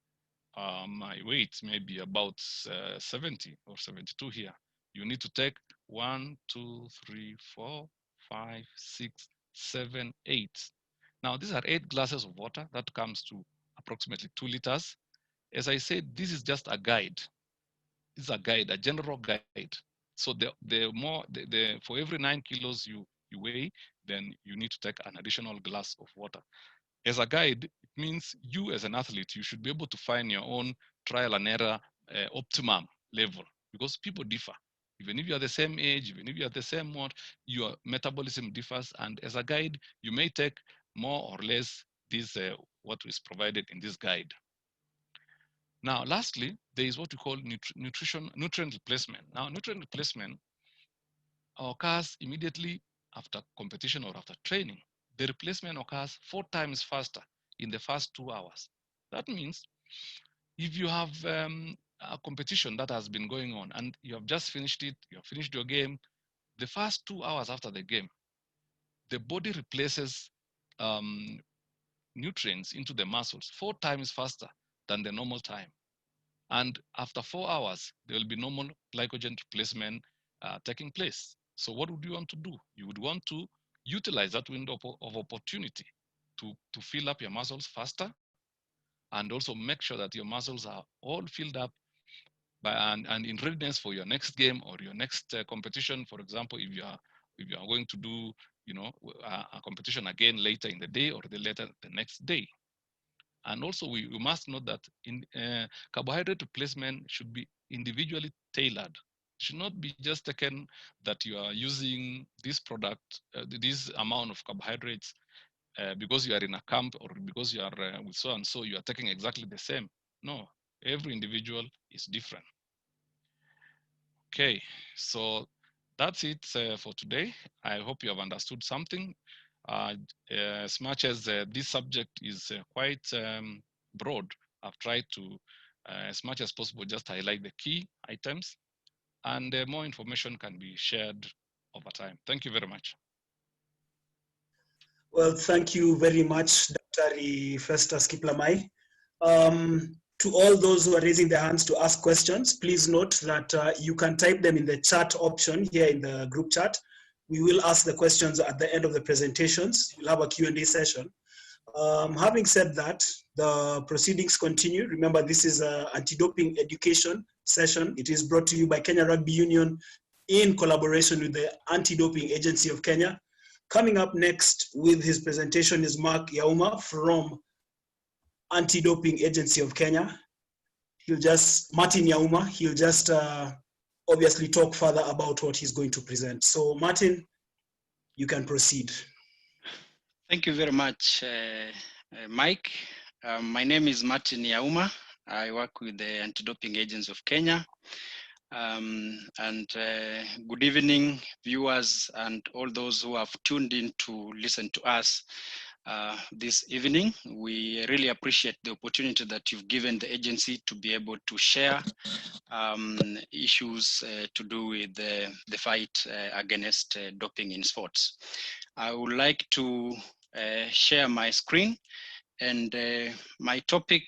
my weight may be about 70 or 72 here. You need to take 1, 2, 3, 4, 5, 6, 7, 8. Now these are 8 glasses of water. That comes to approximately 2 liters. As I said, this is just a guide. is a guide, a general guide. So for every 9 kilos you weigh, then you need to take an additional glass of water. As a guide, it means you as an athlete, you should be able to find your own trial and error optimum level, because people differ. Even if you are the same age, even if you are the same your metabolism differs. And as a guide, you may take more or less this what is provided in this guide. Now, lastly, there is what we call nutrient replacement. Now, nutrient replacement occurs immediately after competition or after training. The replacement occurs 4 times faster in the first 2 hours. That means if you have a competition that has been going on and you have just finished it, you have finished your game, the first 2 hours after the game, the body replaces nutrients into the muscles 4 times faster than the normal time. And after 4 hours, there will be normal glycogen replacement taking place. So what would you want to do? You would want to utilize that window of opportunity to fill up your muscles faster, and also make sure that your muscles are all filled up and in readiness for your next game or your next competition. For example, if you are going to do a competition again later in the day or the next day. And also we must note that in carbohydrate replacement should be individually tailored. It should not be just taken that you are using this product, this amount of carbohydrates because you are in a camp or because you are with so and so, you are taking exactly the same. No, every individual is different. Okay, so that's it for today. I hope you have understood something. As much as this subject is quite broad, I've tried to, as much as possible, just highlight the key items, and more information can be shared over time. Thank you very much. Well, thank you very much, Dr. Festus Kiplamai. To all those who are raising their hands to ask questions, please note that you can type them in the chat option here in the group chat. We will ask the questions at the end of the presentations. We'll have a Q&A session. Having said that, the proceedings continue. Remember, this is an anti-doping education session. It is brought to you by Kenya Rugby Union in collaboration with the Anti-Doping Agency of Kenya. Coming up next with his presentation is Mark Yauma from Anti-Doping Agency of Kenya. Martin Yauma, he'll just obviously talk further about what he's going to present. So Martin, you can proceed. Thank you very much, Mike. My name is Martin Yauma. I work with the Anti-Doping Agency of Kenya. Good evening, viewers, and all those who have tuned in to listen to us this evening. We really appreciate the opportunity that you've given the agency to be able to share issues to do with the fight against doping in sports. I would like to share my screen, and my topic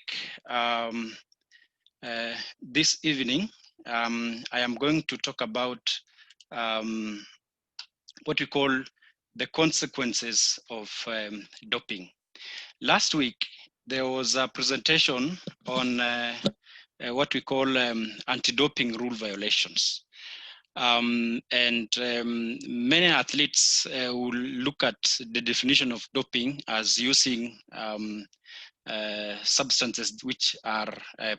this evening, I am going to talk about what we call the consequences of doping. Last week, there was a presentation on what we call anti-doping rule violations. Many athletes will look at the definition of doping as using substances which are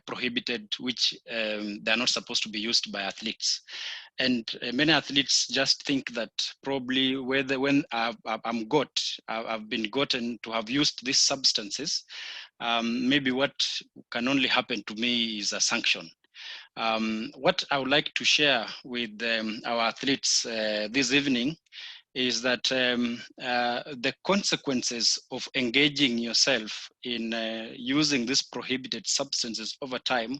prohibited, which they're not supposed to be used by athletes. And many athletes just think that probably when I've been gotten to have used these substances, maybe what can only happen to me is a sanction. What I would like to share with our athletes this evening is that the consequences of engaging yourself in using these prohibited substances over time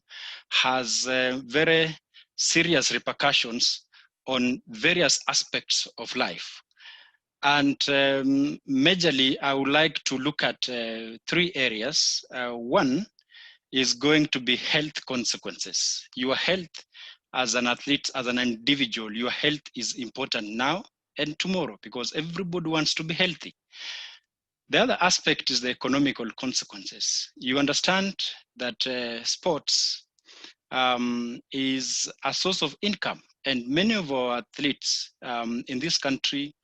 has very serious repercussions on various aspects of life. And majorly, I would like to look at 3 areas. One is going to be health consequences. Your health as an athlete, as an individual, your health is important now and tomorrow because everybody wants to be healthy. The other aspect is the economical consequences. You understand that sports is a source of income. And many of our athletes in this country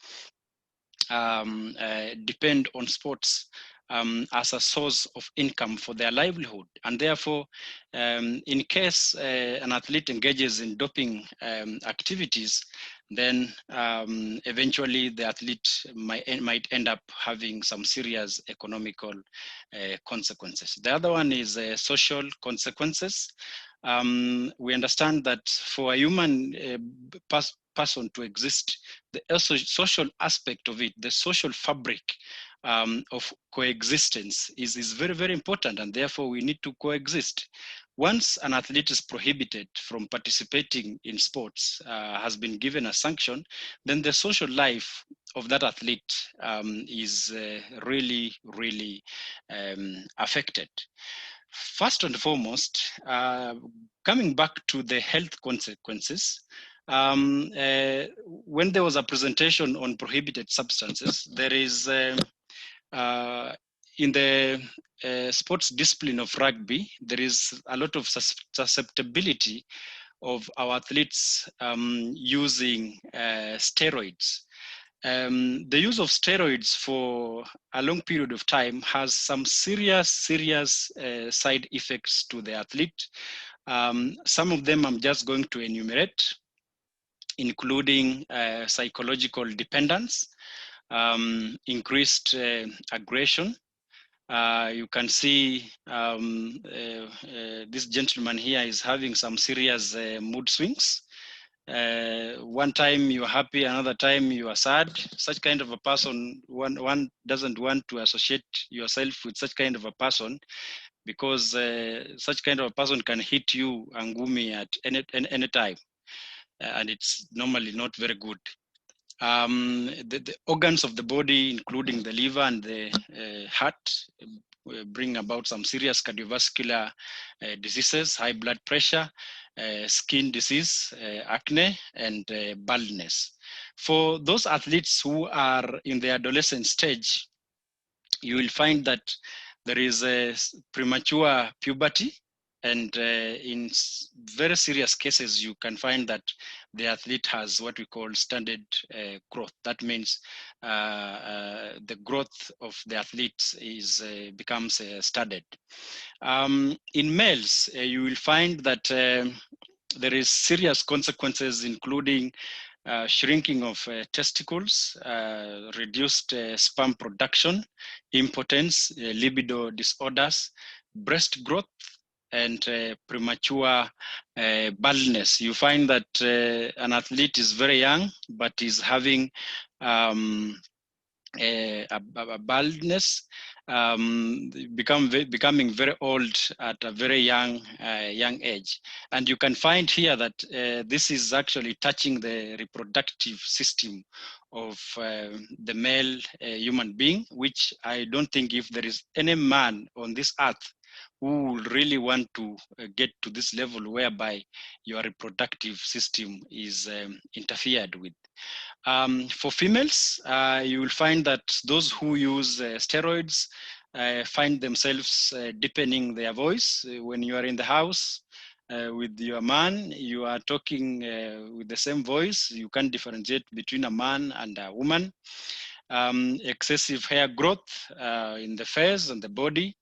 depend on sports as a source of income for their livelihood. And therefore, in case an athlete engages in doping activities, then eventually the athlete might end up having some serious economical consequences. The other one is social consequences. We understand that for a human person to exist, the social aspect of it, the social fabric of coexistence is very, very important, and therefore we need to coexist. Once an athlete is prohibited from participating in sports, has been given a sanction, then the social life of that athlete is really, really affected. First and foremost, coming back to the health consequences, when there was a presentation on prohibited substances, there is in the sports discipline of rugby, there is a lot of susceptibility of our athletes using steroids. The use of steroids for a long period of time has some serious side effects to the athlete. Some of them I'm just going to enumerate, including psychological dependence, increased aggression. You can see this gentleman here is having some serious mood swings. One time you're happy, another time you are sad. Such kind of a person, one doesn't want to associate yourself with such kind of a person, because such kind of a person can hit you angumi at any time, and it's normally not very good. The organs of the body, including the liver and the heart, bring about some serious cardiovascular diseases, high blood pressure, skin disease, acne, and baldness. For those athletes who are in the adolescent stage, you will find that there is a premature puberty, and in very serious cases, you can find that the athlete has what we call standard growth. That means the growth of the athlete is becomes standard. In males, you will find that there is serious consequences, including shrinking of testicles, reduced sperm production, impotence, libido disorders, breast growth, and premature baldness. You find that an athlete is very young, but is having a baldness, becoming very old at a very young age. And you can find here that this is actually touching the reproductive system of the male human being, which I don't think if there is any man on this earth who will really want to get to this level whereby your reproductive system is interfered with. For females, you will find that those who use steroids find themselves deepening their voice. When you are in the house with your man, you are talking with the same voice. You can't differentiate between a man and a woman. Excessive hair growth in the face and the body,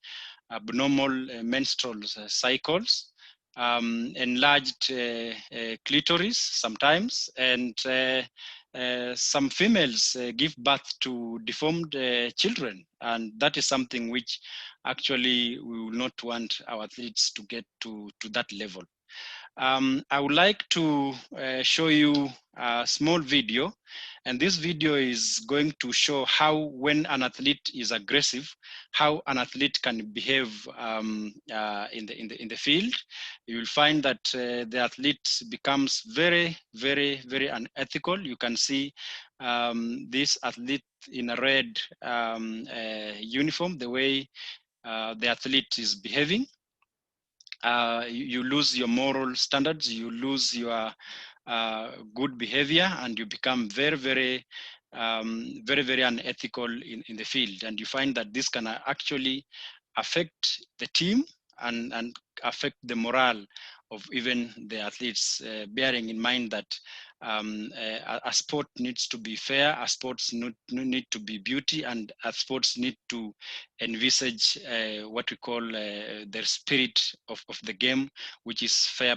abnormal menstrual cycles, enlarged clitoris sometimes, and some females give birth to deformed children, and that is something which actually we will not want our athletes to get to that level. I would like to show you a small video, and this video is going to show how, when an athlete is aggressive, how an athlete can behave in the field. You will find that the athlete becomes very unethical. You can see this athlete in a red uniform, the way the athlete is behaving. You lose your moral standards, you lose your good behavior, and you become very unethical in the field. And you find that this can actually affect the team and affect the morale of even the athletes, bearing in mind that a sport needs to be fair, a sports need to be beauty, and a sports need to envisage what we call the spirit of the game, which is fair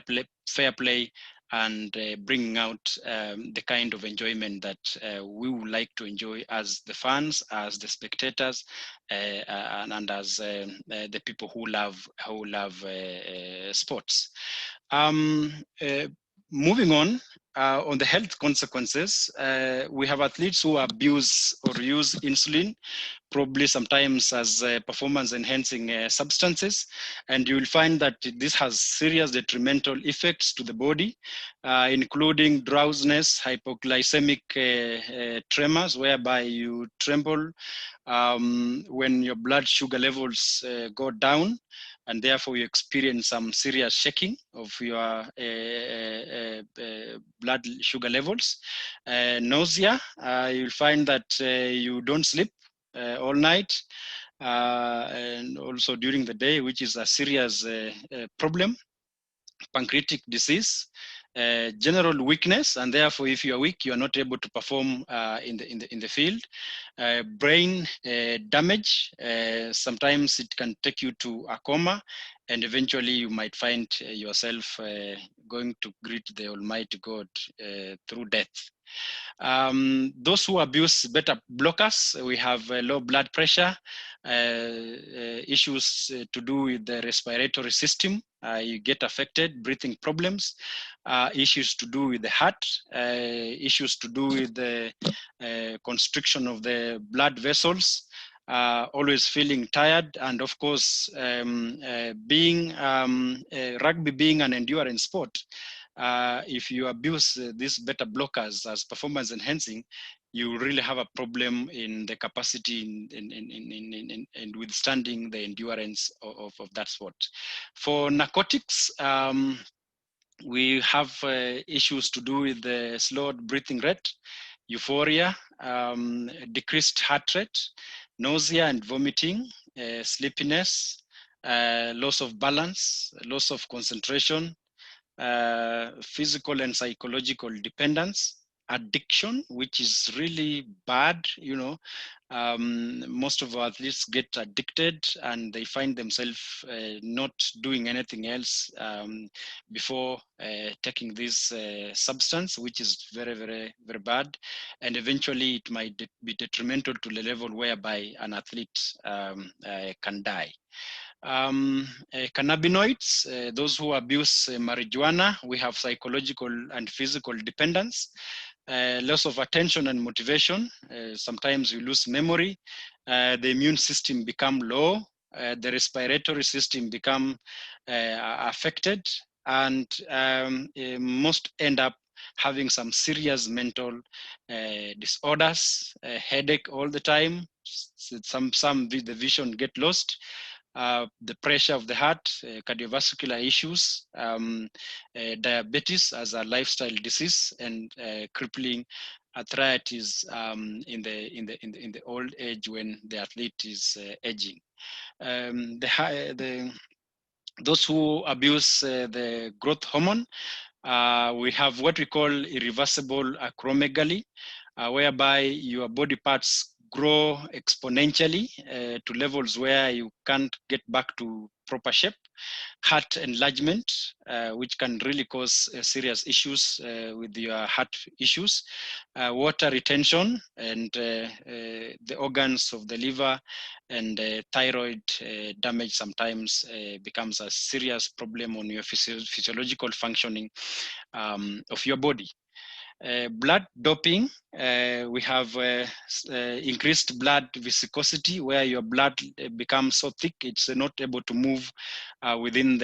play, and bringing out the kind of enjoyment that we would like to enjoy as the fans, as the spectators, and as the people who love sports. Moving on the health consequences, we have athletes who abuse or use insulin, probably sometimes as performance enhancing substances, and you will find that this has serious detrimental effects to the body, including drowsiness, hypoglycemic tremors, whereby you tremble when your blood sugar levels go down, and therefore you experience some serious shaking of your blood sugar levels. Nausea, you'll find that you don't sleep all night, and also during the day, which is a serious problem. Pancreatic disease, general weakness, and therefore, if you are weak, you are not able to perform in the field. Brain damage, sometimes it can take you to a coma, and eventually you might find yourself going to greet the Almighty God through death. Those who abuse beta blockers, we have low blood pressure, issues to do with the respiratory system, you get affected, breathing problems, issues to do with the heart, issues to do with the constriction of the blood vessels, always feeling tired, and of course, being rugby being an endurance sport, if you abuse these beta blockers as performance enhancing, you really have a problem in the capacity in withstanding the endurance of that sport. For narcotics, we have issues to do with the slowed breathing rate, euphoria, decreased heart rate, nausea and vomiting, sleepiness, loss of balance, loss of concentration, physical and psychological dependence, addiction, which is really bad. You know, most of our athletes get addicted and they find themselves not doing anything else before taking this substance, which is very, very, very bad. And eventually it might be detrimental to the level whereby an athlete can die. Cannabinoids, those who abuse marijuana, we have psychological and physical dependence, loss of attention and motivation. Sometimes you lose memory, the immune system become low, the respiratory system become affected, and most end up having some serious mental disorders, headache all the time, the vision get lost, the pressure of the heart, cardiovascular issues, diabetes as a lifestyle disease, and crippling arthritis in the old age when the athlete is aging. Those who abuse the growth hormone, we have what we call irreversible acromegaly, whereby your body parts grow exponentially to levels where you can't get back to proper shape. Heart enlargement, which can really cause serious issues with your heart issues. Water retention, and the organs of the liver and thyroid damage sometimes becomes a serious problem on your physiological functioning of your body. Blood doping, we have increased blood viscosity, where your blood becomes so thick it's not able to move within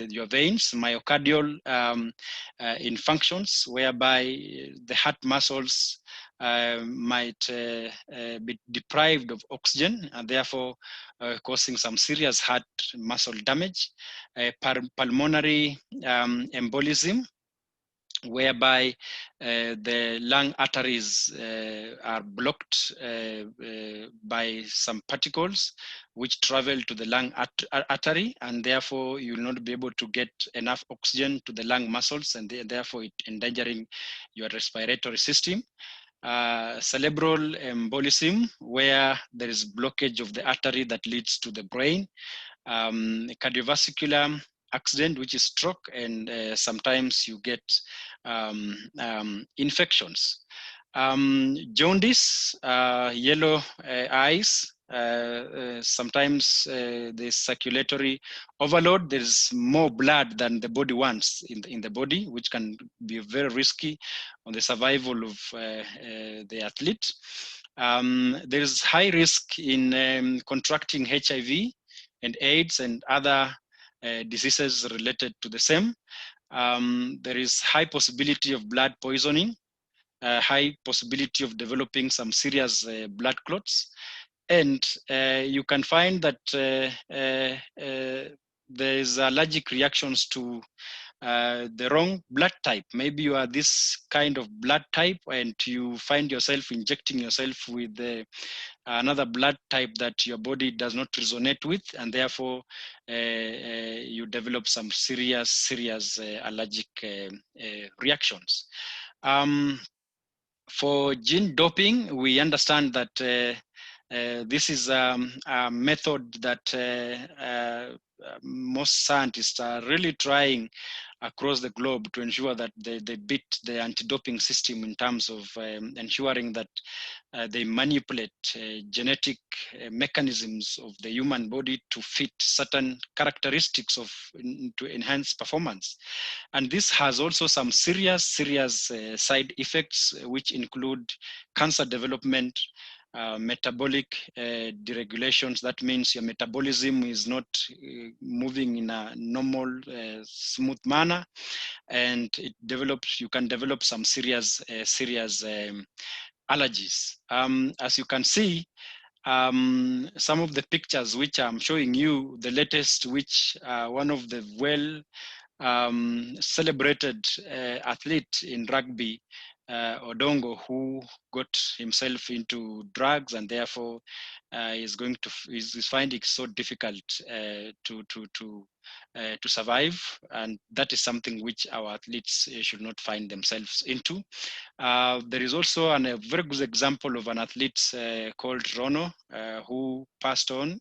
your veins. Myocardial infunctions, whereby the heart muscles might be deprived of oxygen, and therefore causing some serious heart muscle damage. Pulmonary embolism, whereby the lung arteries are blocked by some particles which travel to the lung artery, and therefore you will not be able to get enough oxygen to the lung muscles, and therefore it endangering your respiratory system. Cerebral embolism, where there is blockage of the artery that leads to the brain. Cardiovascular accident, which is stroke, and sometimes you get infections. Jaundice, yellow eyes, sometimes the circulatory overload. There's more blood than the body wants in the body, which can be very risky on the survival of the athlete. There's high risk in contracting HIV and AIDS and other diseases related to the same. There is high possibility of blood poisoning, high possibility of developing some serious blood clots. And you can find that there is allergic reactions to the wrong blood type. Maybe you are this kind of blood type and you find yourself injecting yourself with another blood type that your body does not resonate with, and therefore you develop some serious allergic reactions. For gene doping, we understand that this is a method that most scientists are really trying across the globe to ensure that they beat the anti-doping system in terms of ensuring that they manipulate genetic mechanisms of the human body to fit certain characteristics to enhance performance. And this has also some serious side effects, which include cancer development, metabolic deregulations. That means your metabolism is not moving in a normal, smooth manner, and you can develop some serious allergies. As you can see, some of the pictures which I'm showing you, the latest, which one of the celebrated athlete in rugby, Odongo, who got himself into drugs and therefore is finding it so difficult to survive, and that is something which our athletes should not find themselves into. There is also a very good example of an athlete called Rono, who passed on.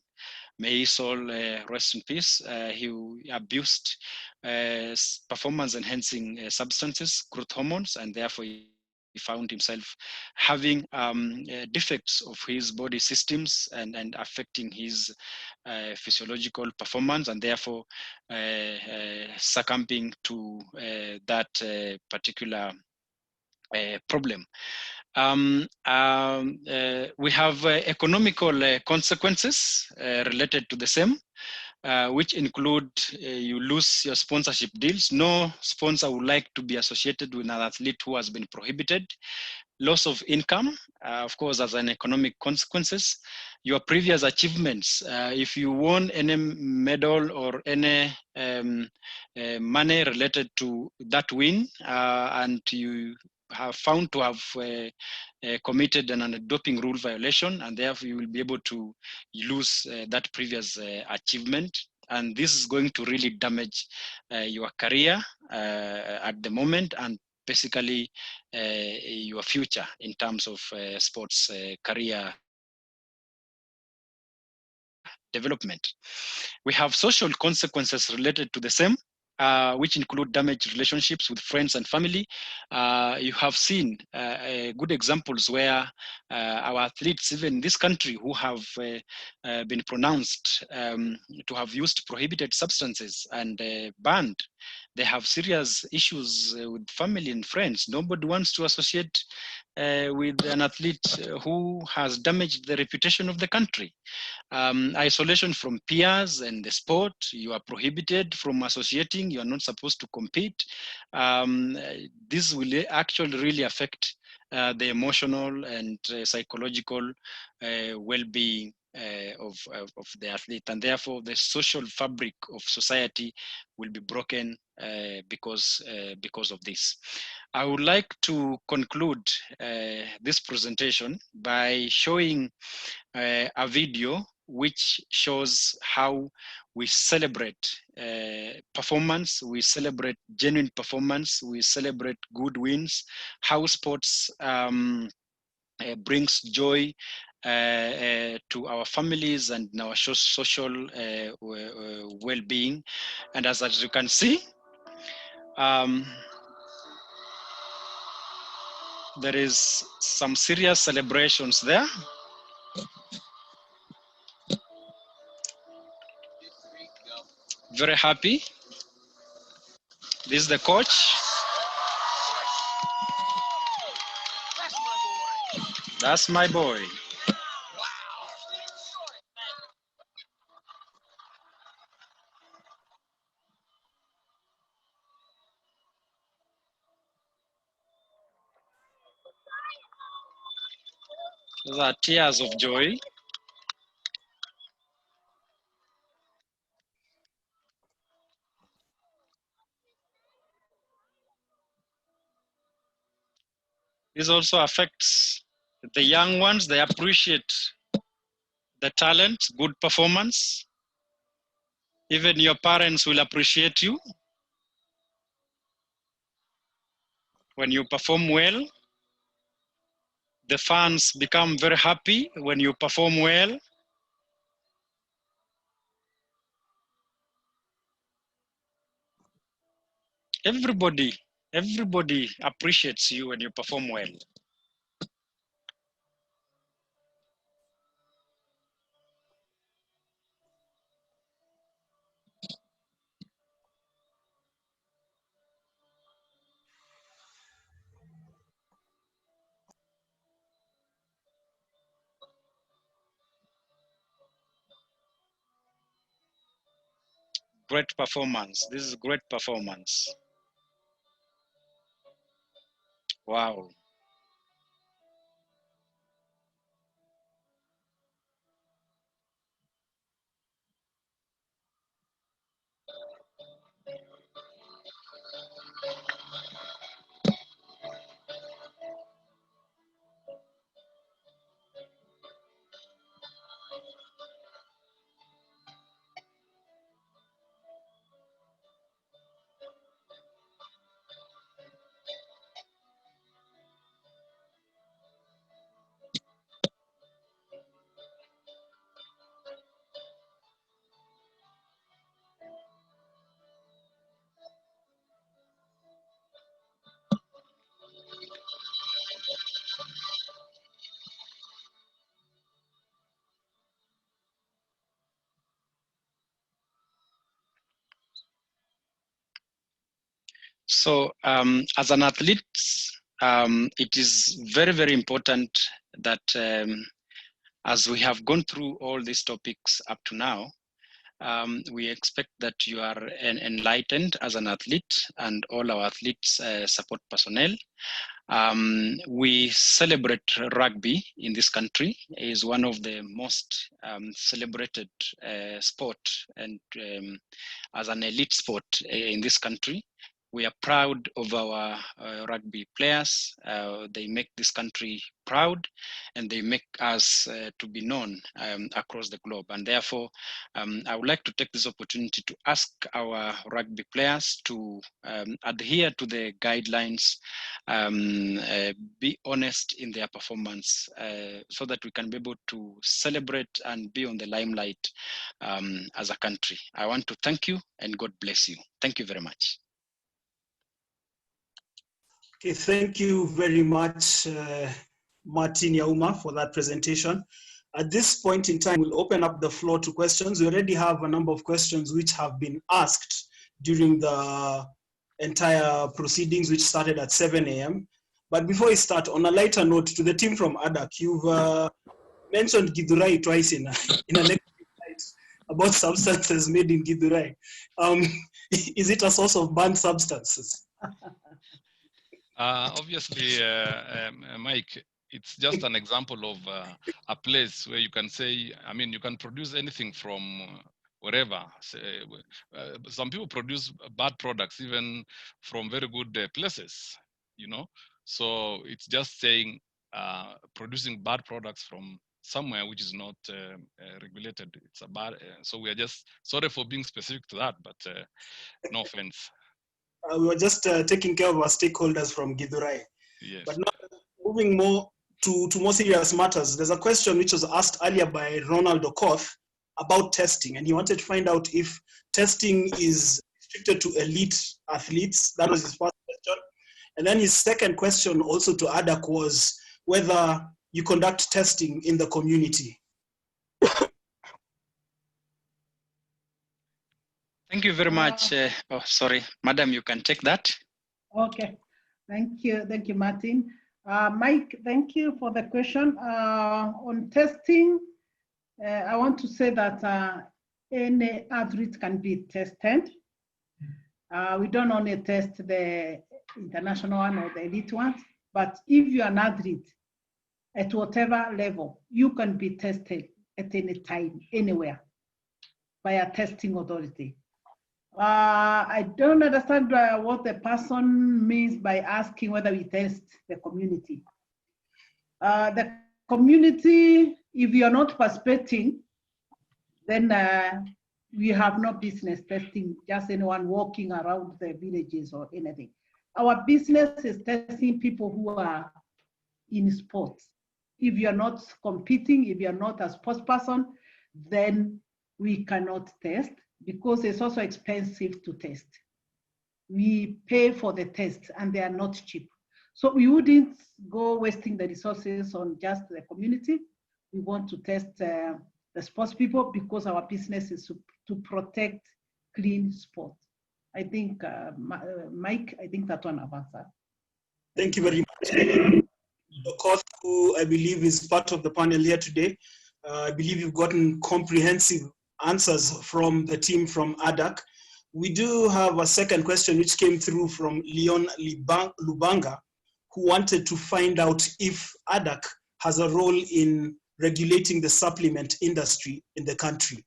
May his soul rest in peace. He abused performance-enhancing substances, growth hormones, and therefore he found himself having defects of his body systems and affecting his physiological performance, and therefore succumbing to that particular problem. We have economical consequences related to the same, which include you lose your sponsorship deals. No sponsor would like to be associated with an athlete who has been prohibited. Loss of income, of course, as an economic consequences. Your previous achievements, if you won any medal or any money related to that win, and you have found to have committed an anti-doping rule violation, and therefore you will be able to lose that previous achievement. And this is going to really damage your career at the moment, and basically your future in terms of sports career development. We have social consequences related to the same, which include damaged relationships with friends and family. You have seen good examples where our athletes, even in this country, who have been pronounced to have used prohibited substances and banned, they have serious issues with family and friends. Nobody wants to associate with an athlete who has damaged the reputation of the country. Isolation from peers and the sport, you are prohibited from associating, you are not supposed to compete. This will actually really affect the emotional and psychological well-being of the athlete, and therefore the social fabric of society will be broken because of this. I would like to conclude this presentation by showing a video which shows how we celebrate performance, we celebrate genuine performance, we celebrate good wins, how sports brings joy to our families and our social well-being. And as you can see, there is some serious celebrations there. Very happy. This is the coach. That's my boy. Those are tears of joy. This also affects the young ones. They appreciate the talent, good performance. Even your parents will appreciate you when you perform well. The fans become very happy when you perform well. Everybody appreciates you when you perform well. Great performance. This is great performance. Wow. So as an athlete, it is very, very important that as we have gone through all these topics up to now, we expect that you are enlightened as an athlete, and all our athletes support personnel. We celebrate rugby in this country. It is one of the most celebrated sport, and as an elite sport in this country. We are proud of our rugby players. They make this country proud, and they make us to be known across the globe. And therefore, I would like to take this opportunity to ask our rugby players to adhere to the guidelines, be honest in their performance, so that we can be able to celebrate and be on the limelight as a country. I want to thank you, and God bless you. Thank you very much. Okay, thank you very much, Martin Yauma, for that presentation. At this point in time, we'll open up the floor to questions. We already have a number of questions which have been asked during the entire proceedings, which started at 7 a.m. But before we start, on a lighter note, to the team from ADAC, you've mentioned Githurai twice in an light about substances made in Githurai. Is it a source of banned substances? Obviously, Mike, it's just an example of a place where you can say, I mean, you can produce anything from wherever. Some people produce bad products even from very good places, you know. So it's just saying producing bad products from somewhere which is not regulated. It's a bad. So we are just sorry for being specific to that, but no offense. We were just taking care of our stakeholders from Githurai. Yes. But now moving more to more serious matters, there's a question which was asked earlier by Ronald Okoth about testing, and he wanted to find out if testing is restricted to elite athletes. That was his first question. And then his second question also to ADAC was whether you conduct testing in the community. Thank you very much. Oh, sorry, Madam, you can take that. Okay, thank you, Martin. Mike, thank you for the question. On testing, I want to say that any athlete can be tested. We don't only test the international one or the elite ones, but if you're an athlete at whatever level, you can be tested at any time, anywhere, by a testing authority. I don't understand what the person means by asking whether we test the community. The community, if you're not participating, then we have no business testing just anyone walking around the villages or anything. Our business is testing people who are in sports. If you're not competing, if you're not a sports person, then we cannot test, because it's also expensive to test. We pay for the tests and they are not cheap. So we wouldn't go wasting the resources on just the community. We want to test the sports people because our business is to protect clean sport. I think, Mike, I think that one I've answered. Thank you very much. Dr. who I believe is part of the panel here today. I believe you've gotten comprehensive answers from the team from ADAC. We do have a second question which came through from Leon Lubanga, who wanted to find out if ADAC has a role in regulating the supplement industry in the country.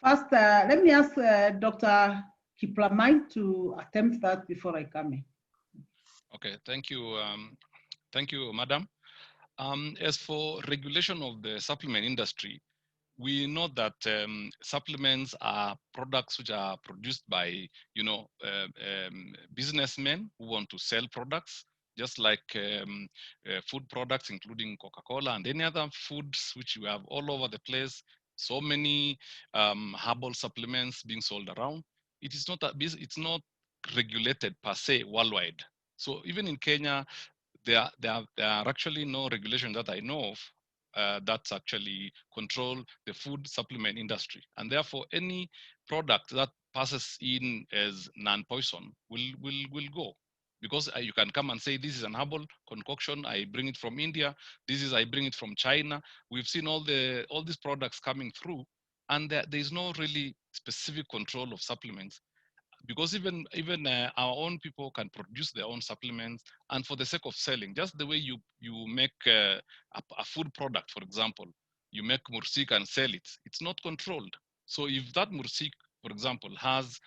First, let me ask Dr. Kiplamai to attempt that before I come in. Okay, thank you. Thank you, Madam. As for regulation of the supplement industry, we know that supplements are products which are produced by, businessmen who want to sell products, just like food products, including Coca-Cola and any other foods which we have all over the place. So many herbal supplements being sold around. It's not regulated per se worldwide. So even in Kenya, there are actually no regulation that I know of that's actually control the food supplement industry. And therefore, any product that passes in as non-poison will go. Because you can come and say, this is an herbal concoction, I bring it from India, I bring it from China. We've seen all these products coming through, and there is no really specific control of supplements. Because even our own people can produce their own supplements, and for the sake of selling, just the way you make a food product, for example, you make mursik and sell it, it's not controlled. So if that mursik, for example, has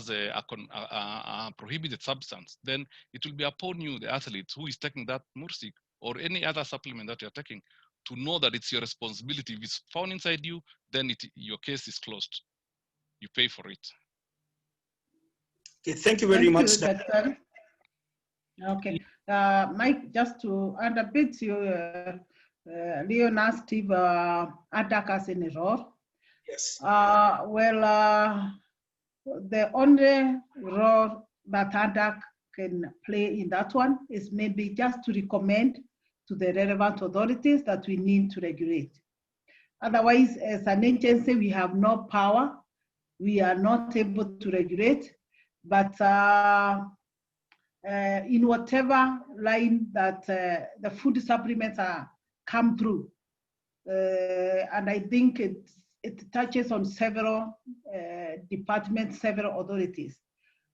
a prohibited substance, then it will be upon you, the athlete who is taking that mursik or any other supplement that you're taking, to know that it's your responsibility. If it's found inside you, then your case is closed. You pay for it. Okay, thank you very much. Doctor. Okay, Mike, just to add a bit, Leon asked if ADAC has any role. Yes. The only role that ADAC can play in that one is maybe just to recommend to the relevant authorities that we need to regulate. Otherwise, as an agency, we have no power. We are not able to regulate. But in whatever line that the food supplements come through, and I think it touches on several departments, several authorities,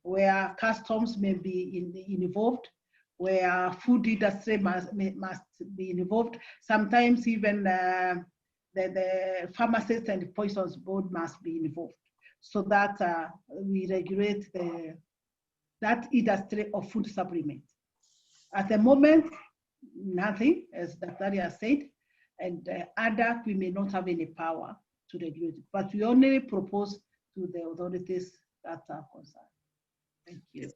where customs may be involved, where food industry must be involved. Sometimes even the pharmacists and poisons board must be involved, so that we regulate that industry of food supplements. At the moment, nothing, as Dr. has said, and ADAC, we may not have any power to regulate it, but we only propose to the authorities that are concerned. Thank you.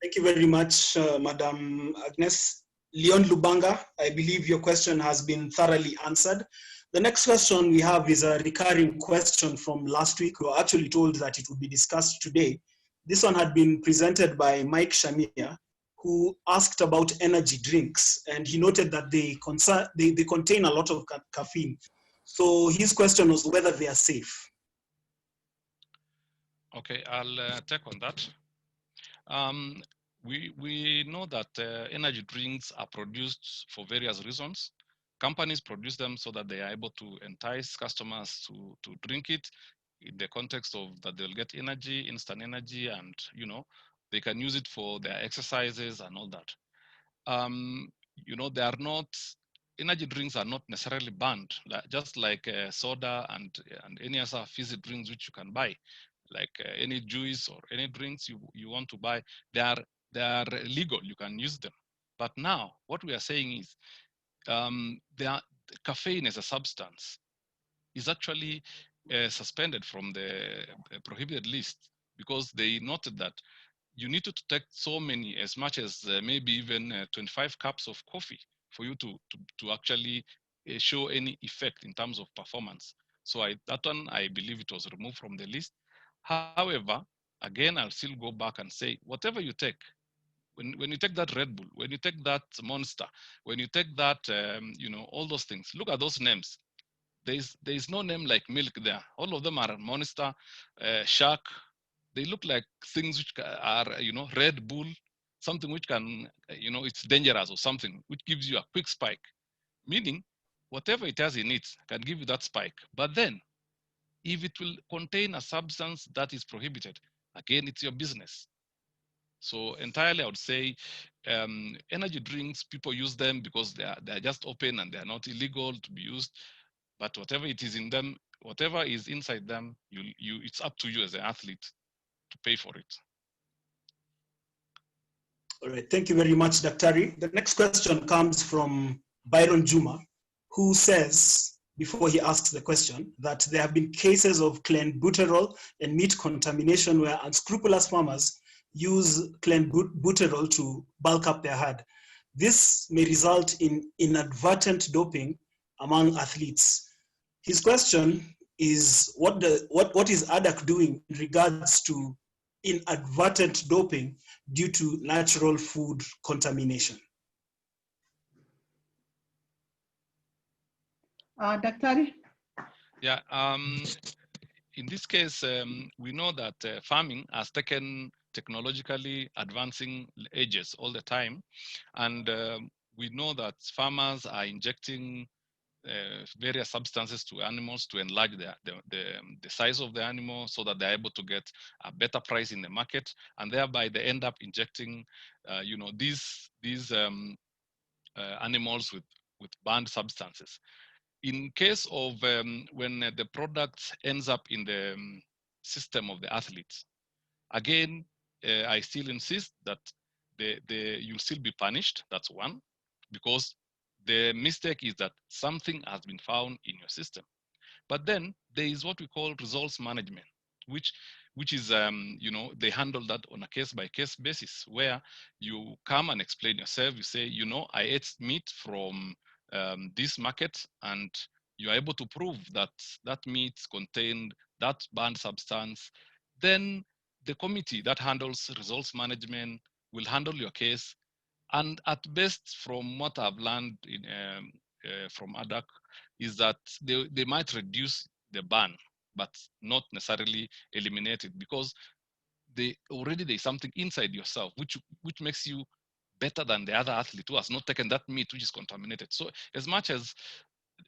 Thank you very much, Madam Agnes. Leon Lubanga, I believe your question has been thoroughly answered. The next question we have is a recurring question from last week. We were actually told that it would be discussed today. This one had been presented by Mike Shamia, who asked about energy drinks, and he noted that they contain a lot of caffeine. So his question was whether they are safe. Okay, I'll take on that. We know that energy drinks are produced for various reasons. Companies produce them so that they are able to entice customers to drink it in the context of that they'll get energy, instant energy, and they can use it for their exercises and all that. They are not, energy drinks are not necessarily banned, just like soda and any other fizzy drinks which you can buy, like any juice or any drinks you want to buy, they are legal, you can use them. But now what we are saying is caffeine as a substance is actually suspended from the prohibited list, because they noted that you need to take so many, as much as maybe even 25 cups of coffee for you to actually show any effect in terms of performance. So that one, I believe it was removed from the list. However, again, I'll still go back and say, whatever you take, when you take that Red Bull, when you take that Monster, when you take that, all those things, look at those names. There is no name like milk there. All of them are Monster, Shark. They look like things which are, Red Bull, something which can, it's dangerous or something, which gives you a quick spike. Meaning, whatever it has in it can give you that spike. But then, if it will contain a substance that is prohibited, again, it's your business. So entirely, I would say energy drinks, people use them because they are just open and they are not illegal to be used. But whatever it is in them, whatever is inside them, it's up to you as an athlete to pay for it. All right, thank you very much, Daktari. The next question comes from Byron Juma, who says, before he asks the question, that there have been cases of clenbuterol and meat contamination where unscrupulous farmers use clenbuterol to bulk up their herd. This may result in inadvertent doping among athletes. His question is, what is ADAC doing in regards to inadvertent doping due to natural food contamination? Daktari? Yeah, in this case, we know that farming has taken technologically advancing ages all the time. And we know that farmers are injecting various substances to animals to enlarge the size of the animal so that they're able to get a better price in the market, and thereby they end up injecting these animals with banned substances. In case of when the product ends up in the system of the athletes, again, I still insist that you'll still be punished. That's one, because the mistake is that something has been found in your system. But then there is what we call results management, which is, they handle that on a case-by-case basis, where you come and explain yourself. You say, I ate meat from this market, and you are able to prove that that meat contained that banned substance. Then the committee that handles results management will handle your case. And at best, from what I've learned from ADAC, is that they might reduce the ban, but not necessarily eliminate it, because there's something inside yourself which makes you better than the other athlete who has not taken that meat which is contaminated. So as much as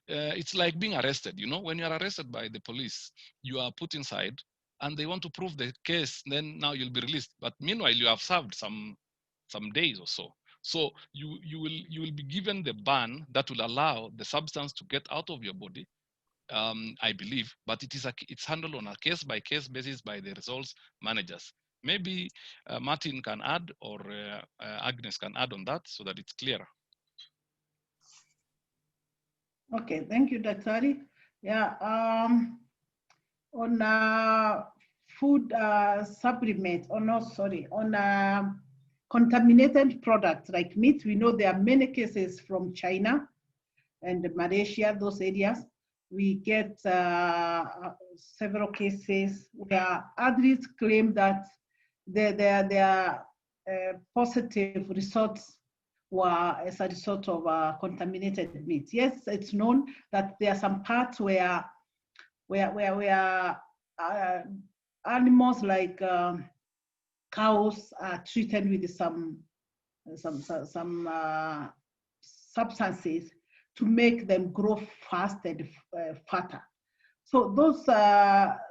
it's like being arrested, when you're arrested by the police, you are put inside and they want to prove the case, then now you'll be released. But meanwhile, you have served some some days or so. So you will be given the ban that will allow the substance to get out of your body, I believe, but it's handled on a case-by-case basis by the results managers. Maybe Martin can add, or Agnes can add on that so that it's clearer. Okay, thank you, Daktari. Yeah, on food supplements, or no, sorry, on contaminated products like meat, we know there are many cases from China and Malaysia, those areas. We get several cases where athletes claim that their positive results were as a result of contaminated meat. Yes, it's known that there are some parts where animals like cows are treated with some substances to make them grow fast and fatter. So those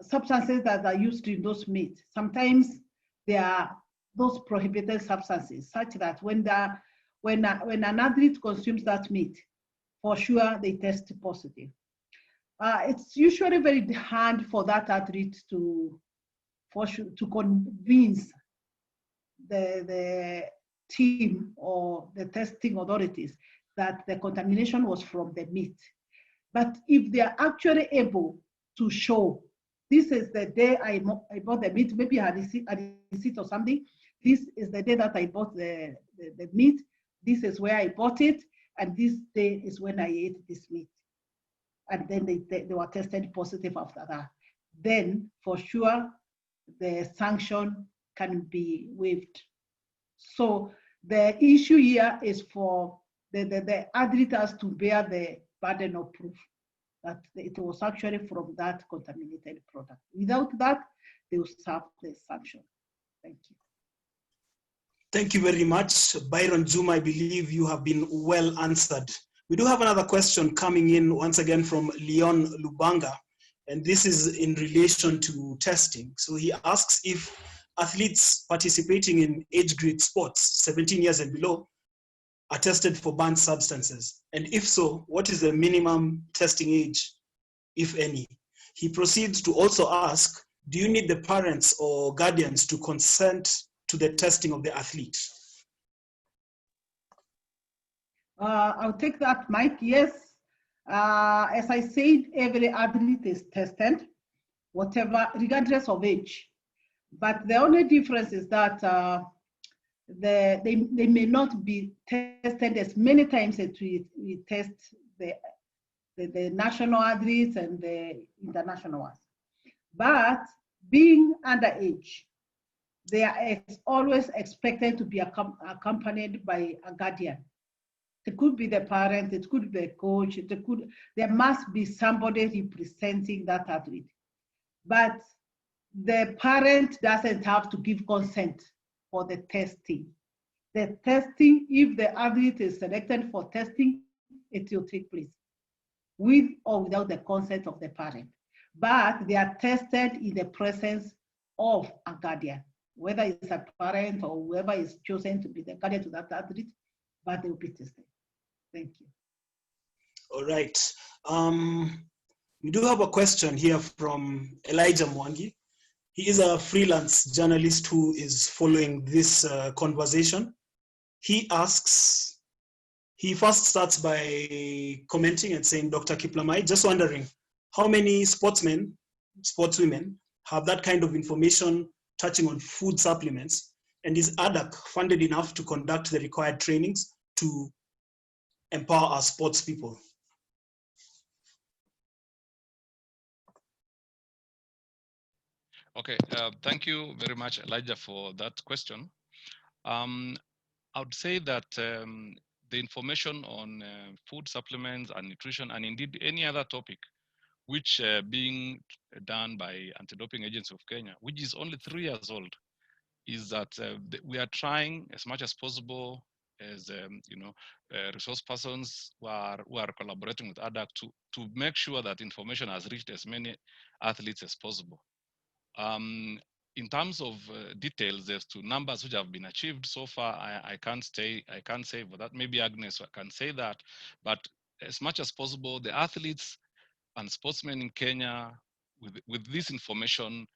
substances that are used in those meat, sometimes they are those prohibited substances, such that when an athlete consumes that meat, for sure they test positive. It's usually very hard for that athlete to convince the team or the testing authorities that the contamination was from the meat. But if they are actually able to show, this is the day I bought the meat, maybe I had a receipt or something, this is the day that I bought the meat, this is where I bought it, and this day is when I ate this meat. And then they were tested positive after that. Then for sure, the sanction can be waived. So the issue here is for the athletes to bear the burden of proof that it was actually from that contaminated product. Without that, they will serve the sanction. Thank you. Thank you very much. Byron Juma, I believe you have been well answered. We do have another question coming in once again from Leon Lubanga, and this is in relation to testing. So he asks if athletes participating in age-grade sports, 17 years and below, are tested for banned substances. And if so, what is the minimum testing age, if any? He proceeds to also ask, do you need the parents or guardians to consent to the testing of the athlete? I'll take that, Mike. Yes, as I said, every athlete is tested, whatever, regardless of age. But the only difference is that they may not be tested as many times as we test the national athletes and the international ones. But being underage, they are always expected to be accompanied by a guardian. It could be the parent, it could be the coach, there must be somebody representing that athlete. But the parent doesn't have to give consent for the testing. The testing, if the athlete is selected for testing, it will take place with or without the consent of the parent. But they are tested in the presence of a guardian, whether it's a parent or whoever is chosen to be the guardian to that athlete, but they will be tested. Thank you. All right. We do have a question here from Elijah Mwangi. He is a freelance journalist who is following this conversation. He asks, he first starts by commenting and saying, Dr. Kiplamai, just wondering, how many sportsmen, sportswomen have that kind of information touching on food supplements? And is ADAC funded enough to conduct the required trainings to empower our sports people? Okay, thank you very much, Elijah, for that question. I would say that the information on food supplements and nutrition, and indeed any other topic which being done by Anti-Doping Agency of Kenya, which is only 3 years old, is that we are trying as much as possible as resource persons who are collaborating with ADAC to make sure that information has reached as many athletes as possible. in terms of details as to numbers which have been achieved so far, I can't say for that. Maybe Agnes can say that, but as much as possible, the athletes and sportsmen in Kenya with this information